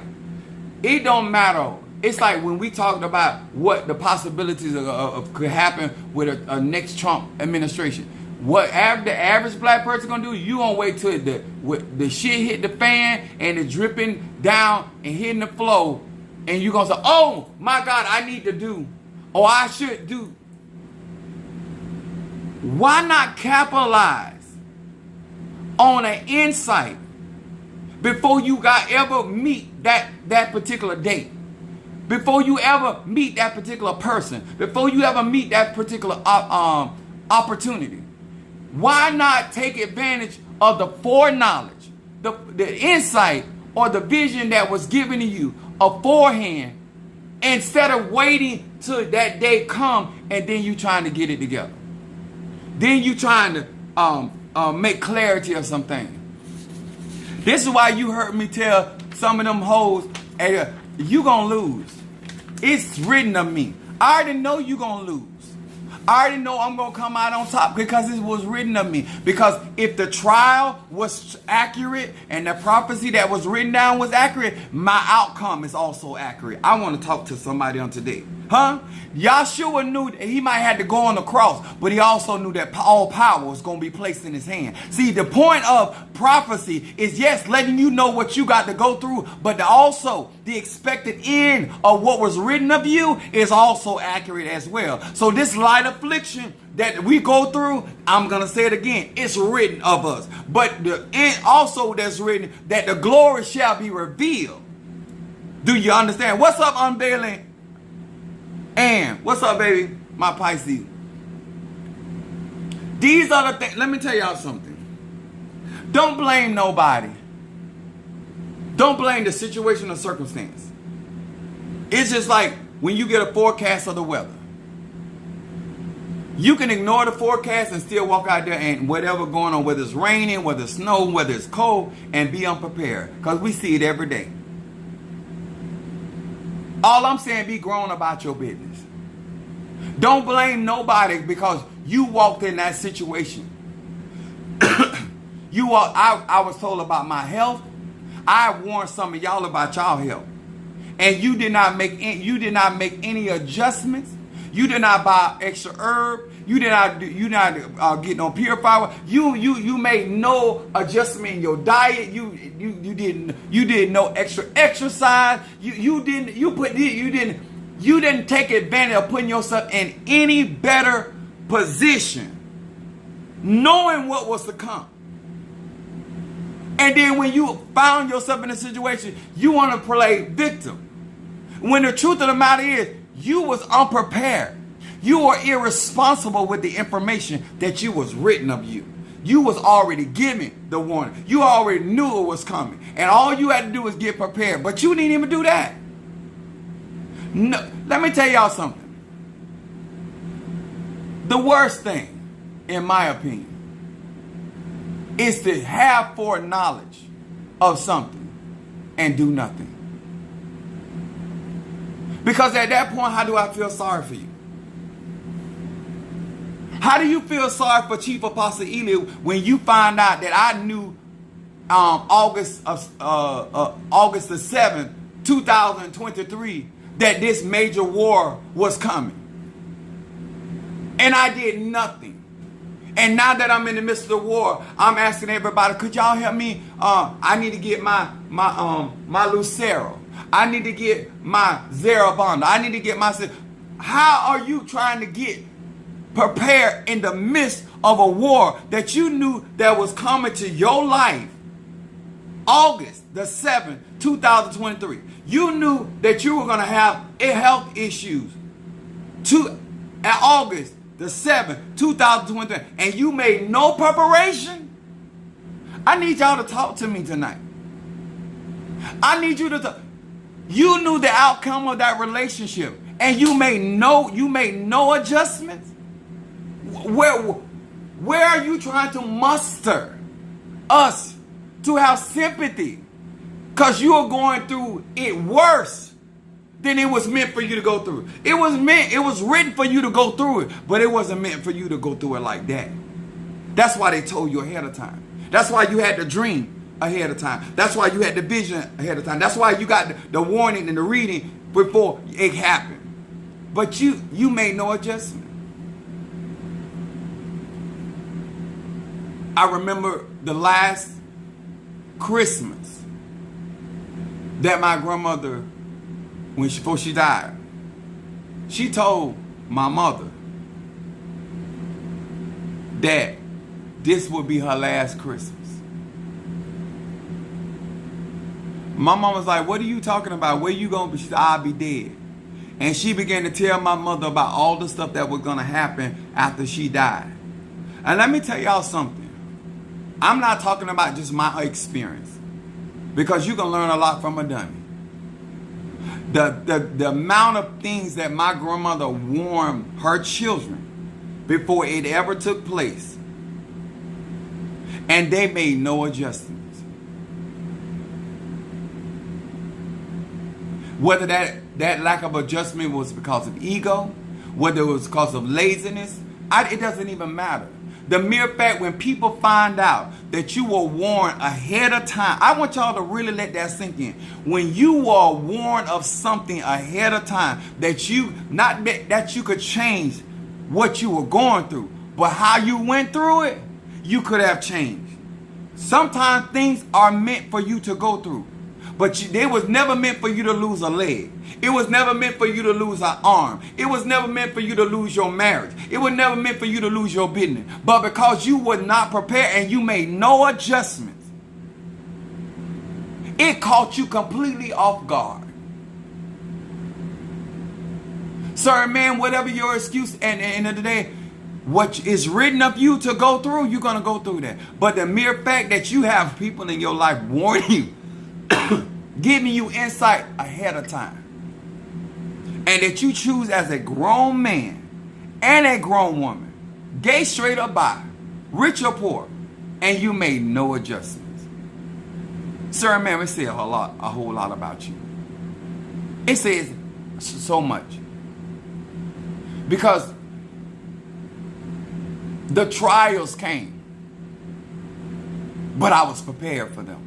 it don't matter. It's like when we talked about what the possibilities of could happen with a next Trump administration. What the average black person gonna do? You gonna wait till the shit hit the fan and it's dripping down and hitting the floor, and you gonna say, "Oh my God, I need to do, or I should do." Why not capitalize on an insight before you ever meet that particular date? Before you ever meet that particular person? Before you ever meet that particular opportunity? Why not take advantage of the foreknowledge, the insight or the vision that was given to you beforehand, instead of waiting till that day come and then you trying to get it together. Then you trying to make clarity of something. This is why you heard me tell some of them hoes, hey, you gonna lose. It's written of me. I already know you gonna lose. I already know I'm gonna come out on top because it was written of me. Because if the trial was accurate and the prophecy that was written down was accurate, my outcome is also accurate. I want to talk to somebody on today. Huh? Yahshua knew that he might have to go on the cross, but he also knew that all power was going to be placed in his hand. See, the point of prophecy is, yes, letting you know what you got to go through, but also the expected end of what was written of you is also accurate as well. So this light affliction that we go through, I'm going to say it again, it's written of us. But the end also that's written that the glory shall be revealed. Do you understand? What's up, unveiling? And what's up, baby? My Pisces. These are the things. Let me tell y'all something. Don't blame nobody. Don't blame the situation or circumstance. It's just like when you get a forecast of the weather. You can ignore the forecast and still walk out there and whatever going on, whether it's raining, whether it's snow, whether it's cold, and be unprepared. Because we see it every day. All I'm saying, be grown about your business. Don't blame nobody because you walked in that situation. I was told about my health. I warned some of y'all about y'all health, and you did not make any adjustments. You did not buy extra herb. You did not get no purifier. You made no adjustment in your diet. You did no extra exercise. You didn't take advantage of putting yourself in any better position, knowing what was to come. And then when you found yourself in a situation, you want to play victim. When the truth of the matter is, you was unprepared. You were irresponsible with the information that you was written of you. You was already given the warning. You already knew it was coming. And all you had to do was get prepared. But you didn't even do that. No, let me tell y'all something. The worst thing, in my opinion, is to have foreknowledge of something and do nothing. Because at that point, how do I feel sorry for you? How do you feel sorry for Chief Apostle Eli when you find out that I knew August the 7th, 2023, that this major war was coming? And I did nothing. And now that I'm in the midst of the war, I'm asking everybody, could y'all help me? I need to get my Lucero. I need to get my Zarabanda. I need to get my... How are you trying to get prepared in the midst of a war that you knew that was coming to your life? August the 7th, 2023. You knew that you were going to have health issues. At August the 7th, 2023. And you made no preparation? I need y'all to talk to me tonight. I need you to talk. You knew the outcome of that relationship and you made no adjustments? Where are you trying to muster us to have sympathy? Because you are going through it worse than it was meant for you to go through. It was written for you to go through it, but it wasn't meant for you to go through it like that. That's why they told you ahead of time. That's why you had the dream ahead of time. That's why you had the vision ahead of time. That's why you got the warning and the reading before it happened. But you made no adjustment. I remember the last Christmas that my grandmother, before she died, she told my mother that this would be her last Christmas. My mom was like, what are you talking about? Where you going? She said, I'll be dead. And she began to tell my mother about all the stuff that was going to happen after she died. And let me tell y'all something. I'm not talking about just my experience. because you can learn a lot from a dummy. The amount of things that my grandmother warned her children before it ever took place, and they made no adjustments. Whether that lack of adjustment was because of ego, whether it was because of laziness, it doesn't even matter. The mere fact when people find out that you were warned ahead of time, I want y'all to really let that sink in. When you were warned of something ahead of time, that you, not that you could change what you were going through, but how you went through it, you could have changed. Sometimes things are meant for you to go through, but they was never meant for you to lose a leg. It was never meant for you to lose an arm. It was never meant for you to lose your marriage. It was never meant for you to lose your business. But because you were not prepared and you made no adjustments, it caught you completely off guard. Sir, man, whatever your excuse, and at the end of the day, what is written of you to go through, you're going to go through that. But the mere fact that you have people in your life warning you, giving you insight ahead of time, and that you choose as a grown man and a grown woman, gay, straight or bi, rich or poor, and you made no adjustments. Sir, man, it says a whole lot about you. It says so much. Because the trials came, but I was prepared for them.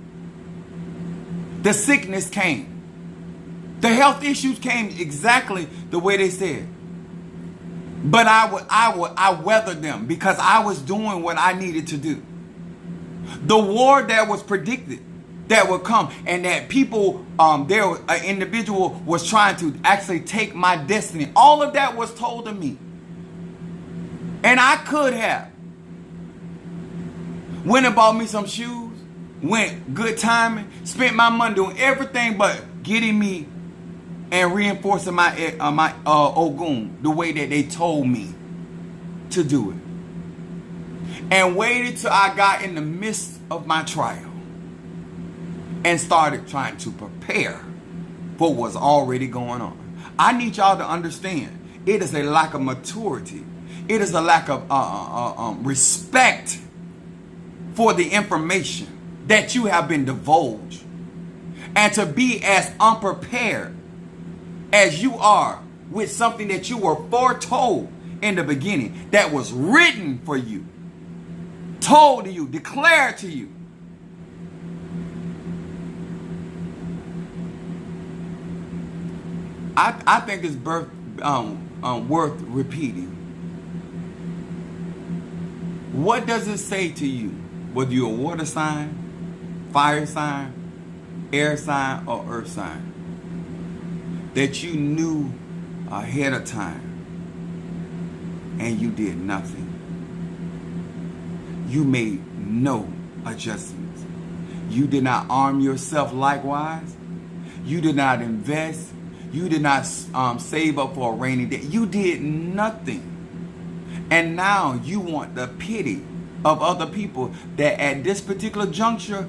The sickness came. The health issues came exactly the way they said. But I weathered them because I was doing what I needed to do. The war that was predicted that would come, and that people, an individual was trying to actually take my destiny. All of that was told to me. And I could have went and bought me some shoes, went good timing, spent my money doing everything but getting me and reinforcing my Ogun the way that they told me to do it. And waited till I got in the midst of my trial and started trying to prepare for what was already going on. I need y'all to understand, it is a lack of maturity. It is a lack of respect for the information that you have been divulged. And to be as unprepared as you are with something that you were foretold in the beginning, that was written for you, told to you, declared to you. I think it's worth repeating. What does it say to you? Whether you're a water sign, fire sign, air sign, or earth sign, that you knew ahead of time and you did nothing. You made no adjustments. You did not arm yourself likewise. You did not invest. You did not save up for a rainy day. You did nothing. And now you want the pity of other people that at this particular juncture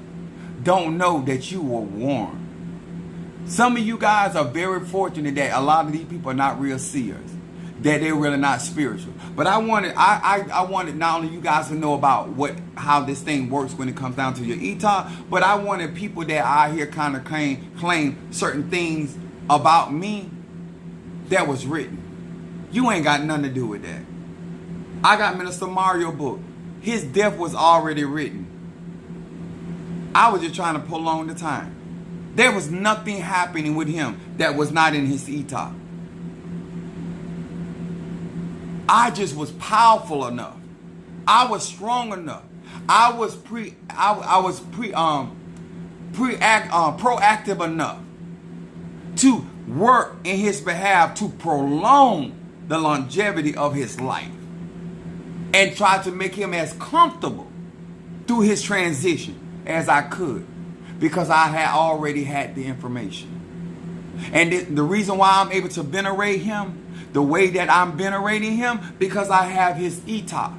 don't know that you were warned. Some of you guys are very fortunate that a lot of these people are not real seers, that they're really not spiritual. But I wanted not only you guys to know about how this thing works when it comes down to your ETA, but I wanted people that out here kind of claim certain things about me that was written. You ain't got nothing to do with that. I got Minister Mario book. His death was already written. I was just trying to prolong the time. There was nothing happening with him that was not in his ETA. I just was powerful enough. I was strong enough. I was proactive enough to work in his behalf to prolong the longevity of his life and try to make him as comfortable through his transition as I could, because I had already had the information. And the reason why I'm able to venerate him the way that I'm venerating him, because I have his ETA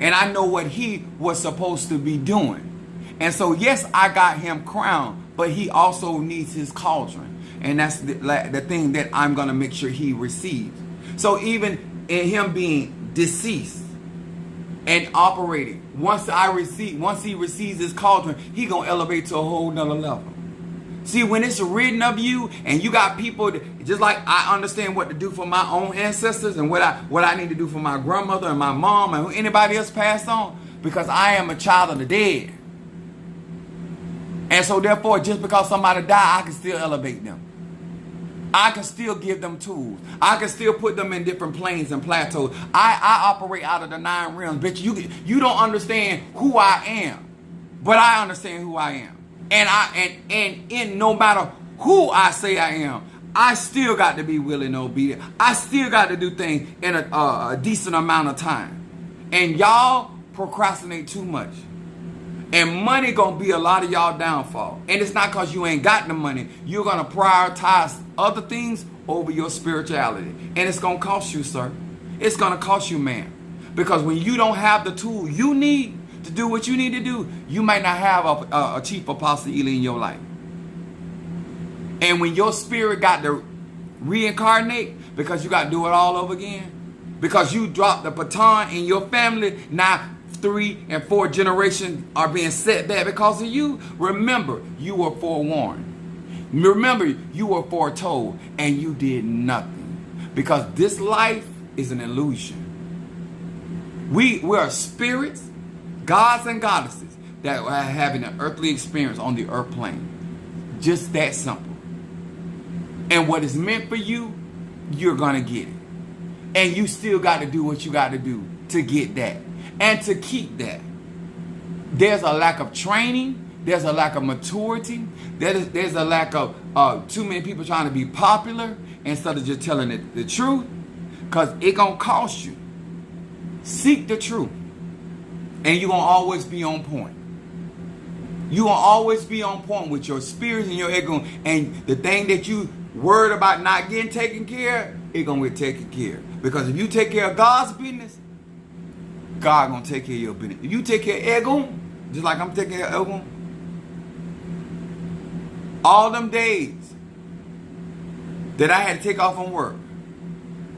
and I know what he was supposed to be doing. And so yes, I got him crowned but he also needs his cauldron. And that's the thing that I'm going to make sure he receives. So even in him being deceased and operating, once he receives his cauldron, he going to elevate to a whole nother level. See, when it's written of you and you got people, just like I understand what to do for my own ancestors and what I need to do for my grandmother and my mom and anybody else passed on, because I am a child of the dead. And so therefore, just because somebody died, I can still elevate them. I can still give them tools. I can still put them in different planes and plateaus. I operate out of the 9 realms. Bitch, you don't understand who I am, but I understand who I am. And in no matter who I say I am, I still got to be willing and obedient. I still got to do things in a decent amount of time. And y'all procrastinate too much. And money gonna be a lot of y'all downfall. And it's not because you ain't got the money. You're gonna prioritize other things over your spirituality. And it's gonna cost you, sir. It's gonna cost you, man. Because when you don't have the tool you need to do what you need to do, you might not have a chief apostle Eli in your life. And when your spirit got to reincarnate, because you got to do it all over again, because you dropped the baton in your family, now 3 and 4 generations are being set back because of you. Remember, you were forewarned. Remember, you were foretold, and you did nothing. Because this life is an illusion. We are spirits, gods and goddesses that are having an earthly experience on the earth plane. Just that simple. And what is meant for you, you're going to get it. And you still got to do what you got to do to get that. And to keep that. There's a lack of training. There's a lack of maturity. There's a lack of too many people trying to be popular instead of just telling the truth. Because it's going to cost you. Seek the truth. And you're going to always be on point. You're going to always be on point with your spirits and your ego. And the thing that you worried about not getting taken care of, it's going to get taken care of. Because if you take care of God's business, God going to take care of your business. If you take care of ego, just like I'm taking care of ego, all them days that I had to take off from work,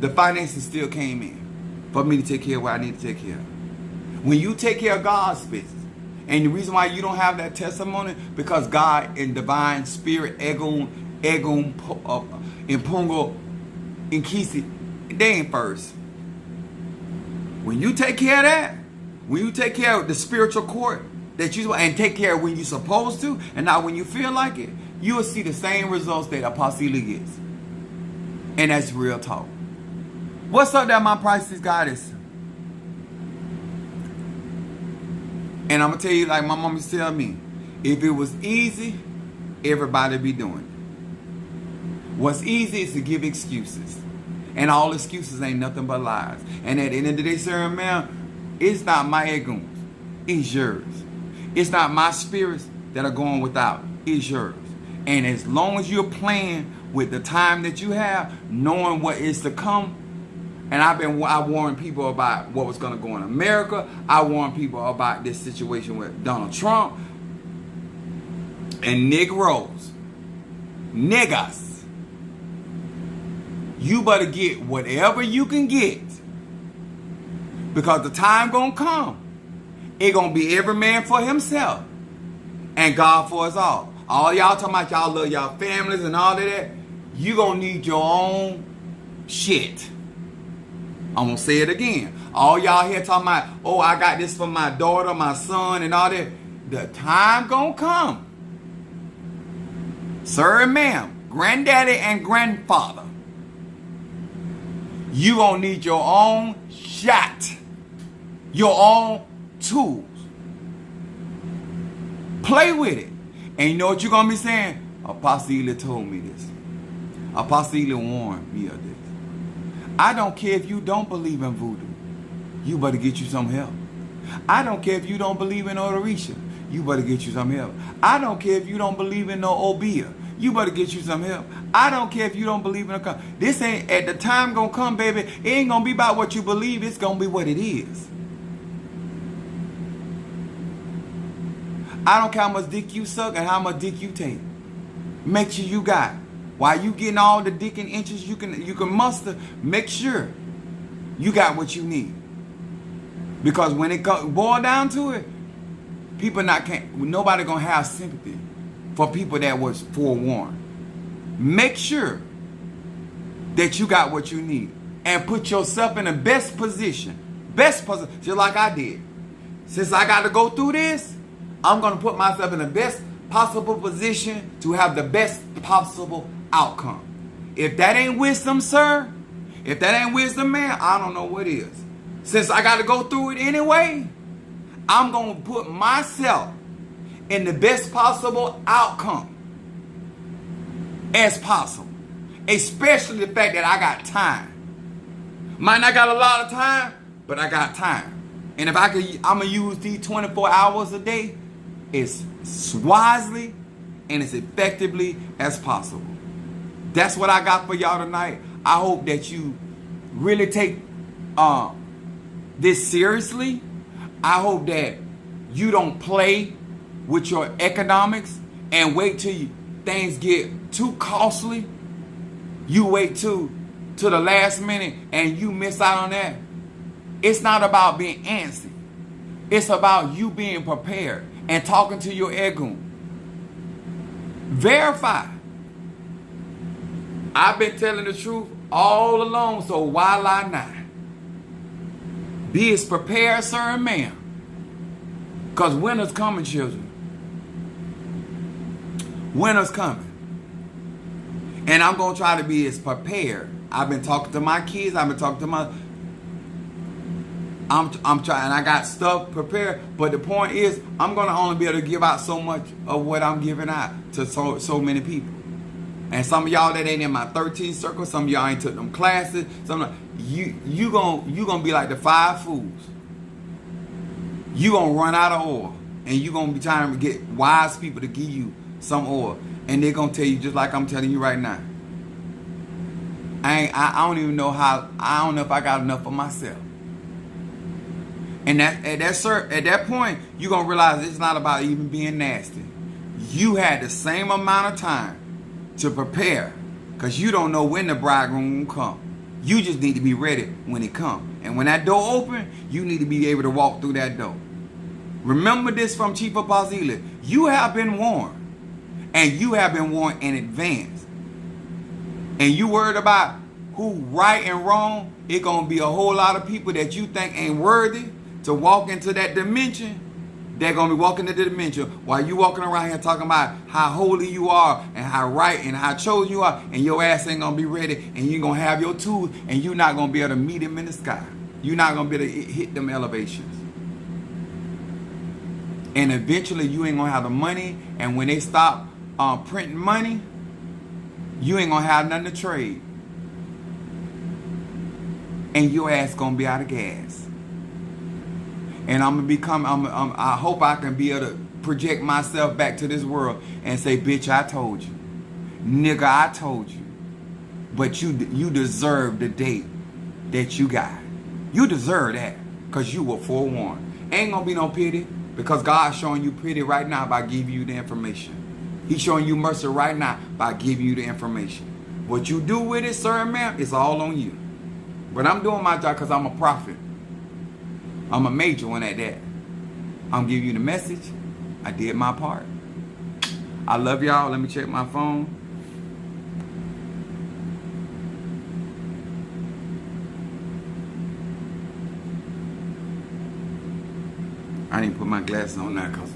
the finances still came in for me to take care of what I need to take care of. When you take care of God's business, and the reason why you don't have that testimony, because God in divine spirit, Egon, Impungo, Inkisi, they ain't first. When you take care of that, when you take care of the spiritual court that you and take care of when you're supposed to, and not when you feel like it, you will see the same results that Apostle Ely gets. And that's real talk. What's up there, my priceless goddess? And I'm going to tell you, like my mama used to tell me, if it was easy, everybody be doing it. What's easy is to give excuses. And all excuses ain't nothing but lies. And at the end of the day, sir and ma'am, it's not my ego, it's yours. It's not my spirits that are going without, it's yours. And as long as you're playing with the time that you have, knowing what is to come, and I warned people about what was going to go in America. I warned people about this situation with Donald Trump and Negroes, niggas. You better get whatever you can get, because the time gonna come. It gonna be every man for himself and God for us all. All y'all talking about y'all love y'all families and all of that. You gonna need your own shit. I'm going to say it again. All y'all here talking about, oh, I got this for my daughter, my son, and all that. The time going to come. Sir and ma'am, granddaddy and grandfather, you going to need your own shot. Your own tools. Play with it. And you know what you're going to be saying? Apostle Ely told me this. Apostle Ely warned me of this. I don't care if you don't believe in voodoo. You better get you some help. I don't care if you don't believe in Odorisha. You better get you some help. I don't care if you don't believe in no Obia. You better get you some help. I don't care if you don't believe in a... This ain't... At the time gonna come, baby, it ain't gonna be about what you believe. It's gonna be what it is. I don't care how much dick you suck and how much dick you take. Make sure you got. While you getting all the dick and inches you can muster, make sure you got what you need. Because when it boil down to it, nobody gonna have sympathy for people that was forewarned. Make sure that you got what you need and put yourself in the best position, just like I did. Since I got to go through this, I'm gonna put myself in the best possible position to have the best possible outcome. If that ain't wisdom, sir, if that ain't wisdom, man, I don't know what is. Since I got to go through it anyway, I'm going to put myself in the best possible outcome as possible. Especially the fact that I got time. Might not got a lot of time, but I got time. And if I'm going to use these 24 hours a day as wisely and as effectively as possible. That's what I got for y'all tonight. I hope that you really take this seriously. I hope that you don't play with your economics and wait till things get too costly. You wait to the last minute and you miss out on that. It's not about being antsy. It's about you being prepared and talking to your ego. Verify. I've been telling the truth all along, so why lie now? Be as prepared, sir and ma'am. Because winter's coming, children. Winter's coming. And I'm going to try to be as prepared. I've been talking to my kids. I've been talking to my... I'm trying. I got stuff prepared. But the point is, I'm going to only be able to give out so much of what I'm giving out to so many people. And some of y'all that ain't in my 13 circle, some of y'all ain't took them classes. You gonna be like the 5 fools. You gonna run out of oil, and you gonna be trying to get wise people to give you some oil, and they're gonna tell you just like I'm telling you right now. I don't even know how. I don't know if I got enough for myself. And at that point, you gonna realize it's not about even being nasty. You had the same amount of time to prepare, because you don't know when the bridegroom will come. You just need to be ready when it comes. And when that door open, you need to be able to walk through that door. Remember this from Chief Apostle Ely. You have been warned. And you have been warned in advance. And you worried about who right and wrong, it's going to be a whole lot of people that you think ain't worthy to walk into that dimension. They're going to be walking into the dimension while you walking around here talking about how holy you are and how right and how chosen you are, and your ass ain't going to be ready, and you're going to have your tools, and you're not going to be able to meet him in the sky. You're not going to be able to hit them elevations. And eventually you ain't going to have the money, and when they stop printing money, you ain't going to have nothing to trade. And your ass going to be out of gas. And I hope I can be able to project myself back to this world and say, bitch, I told you. Nigga, I told you. But you deserve the date that you got. You deserve that because you were forewarned. Ain't going to be no pity, because God's showing you pity right now by giving you the information. He's showing you mercy right now by giving you the information. What you do with it, sir and ma'am, it's all on you. But I'm doing my job because I'm a prophet. I'm a major one at that. I'm giving you the message. I did my part. I love y'all. Let me check my phone. I didn't put my glasses on now because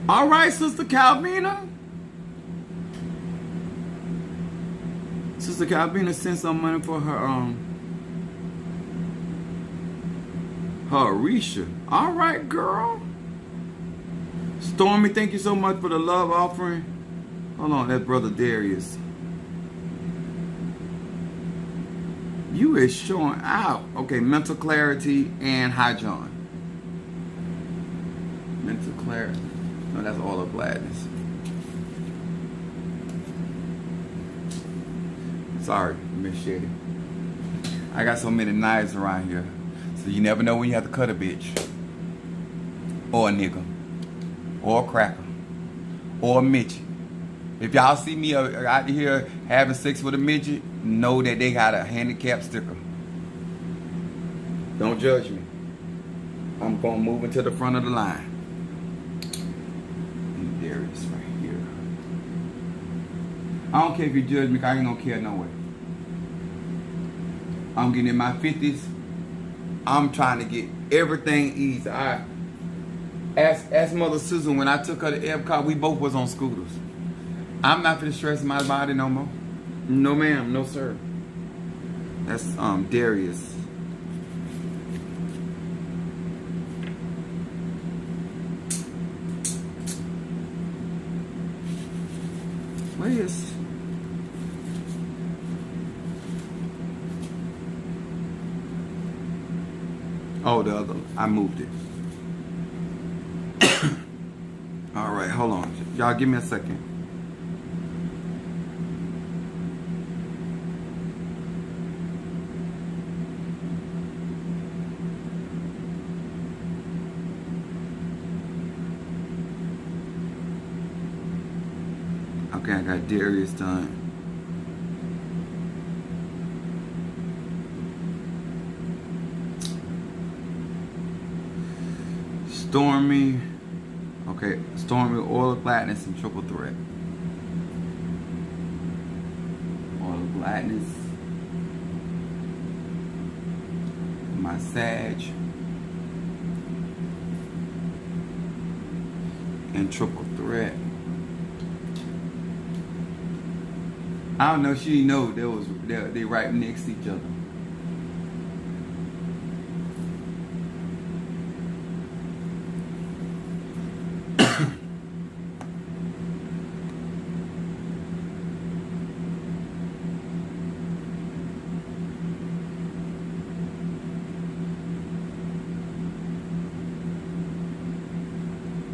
all right, Sister Calvina. Sister Calvina sent some money for her Arisha. All right, girl. Stormy, thank you so much for the love offering. Hold on, that's Brother Darius. You is showing out. Okay, mental clarity and Hi John. Mental clarity. No, that's all of gladness. Sorry, Miss Shady. I got so many knives around here. So you never know when you have to cut a bitch. Or a nigga. Or a cracker. Or a midget. If y'all see me out here having sex with a midget, know that they got a handicap sticker. Don't judge me. I'm going to move into the front of the line. And there it is right here. I don't care if you judge me, 'cause I ain't going to care no way. I'm getting in my 50s. I'm trying to get everything easy. Ask Mother Susan, when I took her to Epcot, we both was on scooters. I'm not gonna stress my body no more. No ma'am, no sir. That's Darius. Where is? Oh, the other. I moved it. All right, hold on. Y'all give me a second. Okay, I got Darius done. Stormy. Okay, Stormy, Oil of Gladness, and Triple Threat. Oil of Gladness. My Sag. And Triple Threat. I don't know. She know they right next to each other.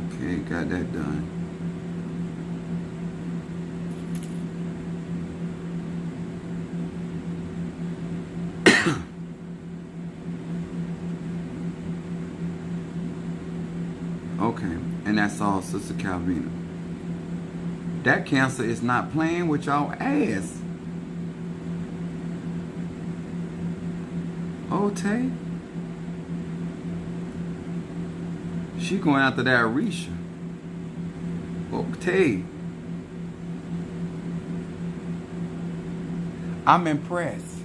Okay, got that done. Okay, and that's all, Sister Calvina. That cancer is not playing with y'all ass. Oh, Tay. She going after that Arisha. Oh, Tay. I'm impressed.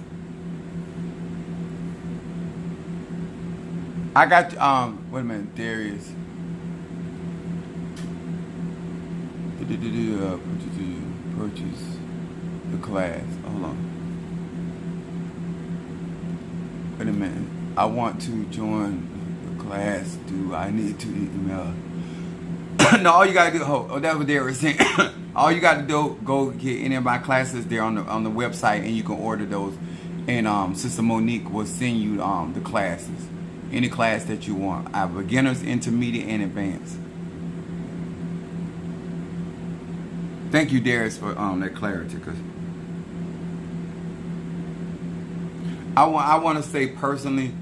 I got, wait a minute, Darius. Purchase the class. Hold on. Wait a minute. I want to join the class. Do I need to email? No, all you gotta do. Oh, that was Darius saying. All you got to do, go get any of my classes there on the website, and you can order those. And Sister Monique will send you the classes, any class that you want. I have beginners, intermediate, and advanced. Thank you, Darius, for that clarity. Cause I want to say personally,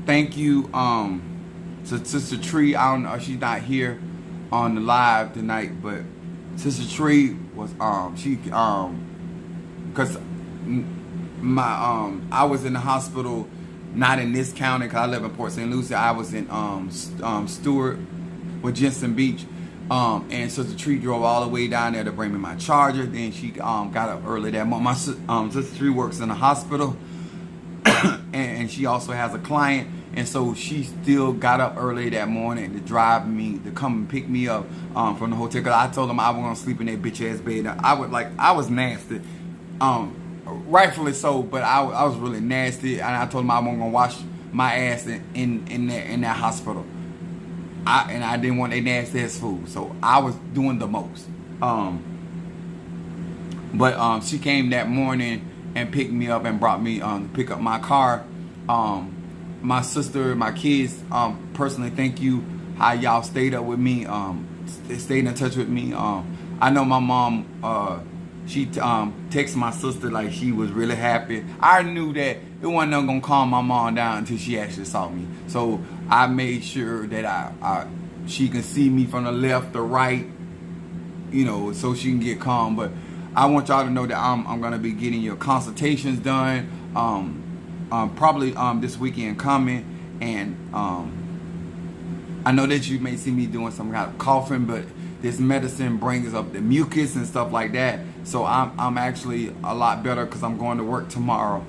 thank you to Sister Tree. I don't know, she's not here on the live tonight, but Sister Tree was because my I was in the hospital, not in this county, cause I live in Port St. Lucie. I was in Stewart with Jensen Beach. And Sister Tree drove all the way down there to bring me my charger. Then she got up early that morning. My Sister Tree works in the hospital, and she also has a client. And so she still got up early that morning to drive me, to come and pick me up from the hotel. Cause I told them I was gonna sleep in that bitch ass bed. I was nasty, rightfully so. But I was really nasty, and I told them I wasn't gonna wash my ass in that hospital. I didn't want that nasty ass food, so I was doing the most. But she came that morning and picked me up and brought me to pick up my car. My sister, my kids, personally, thank you how y'all stayed up with me, stayed in touch with me. I know my mom She texted my sister like she was really happy. I knew that it wasn't gonna calm my mom down until she actually saw me. So I made sure that she can see me from the left or right, you know, so she can get calm. But I want y'all to know that I'm gonna be getting your consultations done, probably this weekend coming, and I know that you may see me doing some kind of coughing, but this medicine brings up the mucus and stuff like that. So I'm actually a lot better because I'm going to work tomorrow.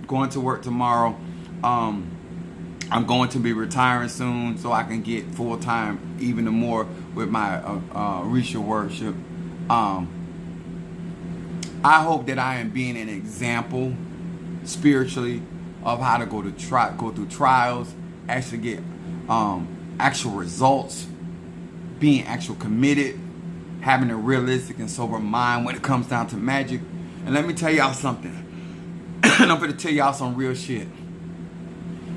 Going to work tomorrow. I'm going to be retiring soon, so I can get full time even more with my Risha worship. I hope that I am being an example spiritually of how to go through trials, actually get actual results, being actual committed, having a realistic and sober mind when it comes down to magic. And let me tell y'all something. And I'm going to tell y'all some real shit.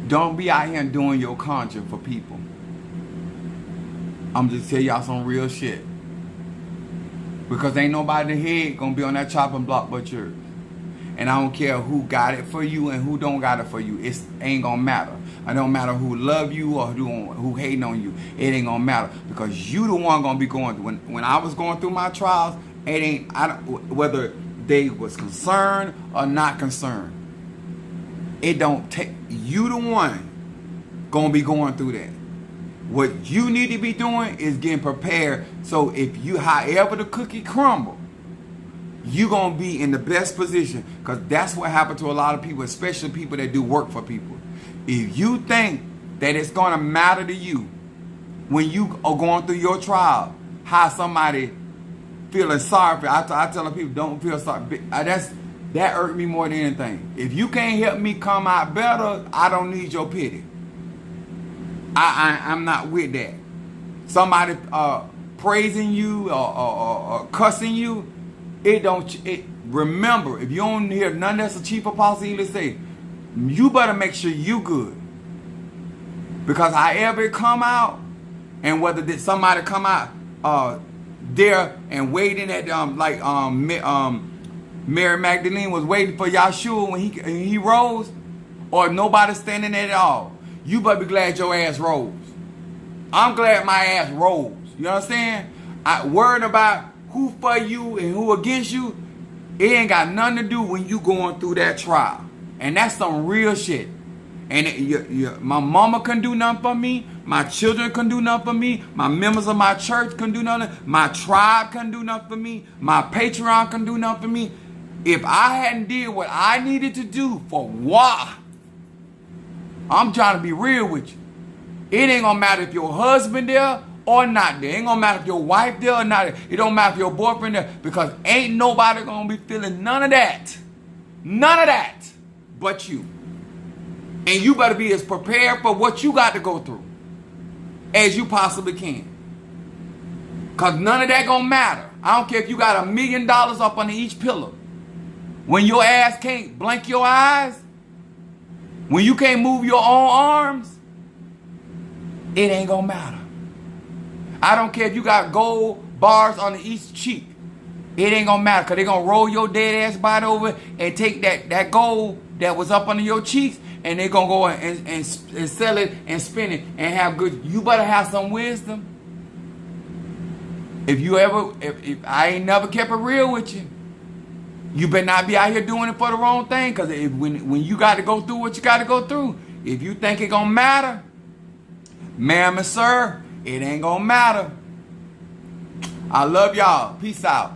Don't be out here doing your conjure for people. I'm just tell y'all some real shit. Because ain't nobody in the head gonna be on that chopping block but yours. And I don't care who got it for you and who don't got it for you. It ain't gonna matter. It don't matter who love you or who hating on you. It ain't gonna matter because you the one gonna be going through. When I was going through my trials, whether they was concerned or not concerned. It don't take you the one gonna be going through that. What you need to be doing is getting prepared. So if you, however the cookie crumble, you gonna be in the best position. Because that's what happened to a lot of people, especially people that do work for people. If you think that it's gonna matter to you when you are going through your trial, how somebody feeling sorry for you, I tell people don't feel sorry. That hurt me more than anything. If you can't help me come out better, I don't need your pity. I'm not with that. Somebody praising you or cussing you, remember, if you don't hear none that's the chief apostle either say, you better make sure you good. Because however it come out, and whether did somebody come out there and waiting at Mary Magdalene was waiting for Yahshua when he rose, or nobody standing there at all, you better be glad your ass rose. I'm glad my ass rose. You know what I'm saying? Worrying about who for you and who against you, it ain't got nothing to do when you going through that trial. And that's some real shit. And my mama couldn't do nothing for me. My children couldn't do nothing for me. My members of my church couldn't do nothing. My tribe couldn't do nothing for me. My Patreon couldn't do nothing for me. If I hadn't did what I needed to do for why, I'm trying to be real with you. It ain't gonna matter if your husband there or not there. It ain't gonna matter if your wife there or not there. It don't matter if your boyfriend there, because ain't nobody gonna be feeling none of that. None of that but you. And you better be as prepared for what you got to go through as you possibly can. Because none of that gonna matter. I don't care if you got $1 million up under each pillow. When your ass can't blink your eyes, when you can't move your own arms, it ain't gonna matter. I don't care if you got gold bars on each cheek. It ain't gonna matter, because they're gonna roll your dead ass body over and take that gold that was up under your cheeks, and they're gonna go and sell it and spin it and have good. You better have some wisdom. If I ain't never kept it real with you, you better not be out here doing it for the wrong thing. Because when you got to go through what you got to go through, if you think it gonna matter, ma'am and sir, it ain't gonna matter. I love y'all. Peace out.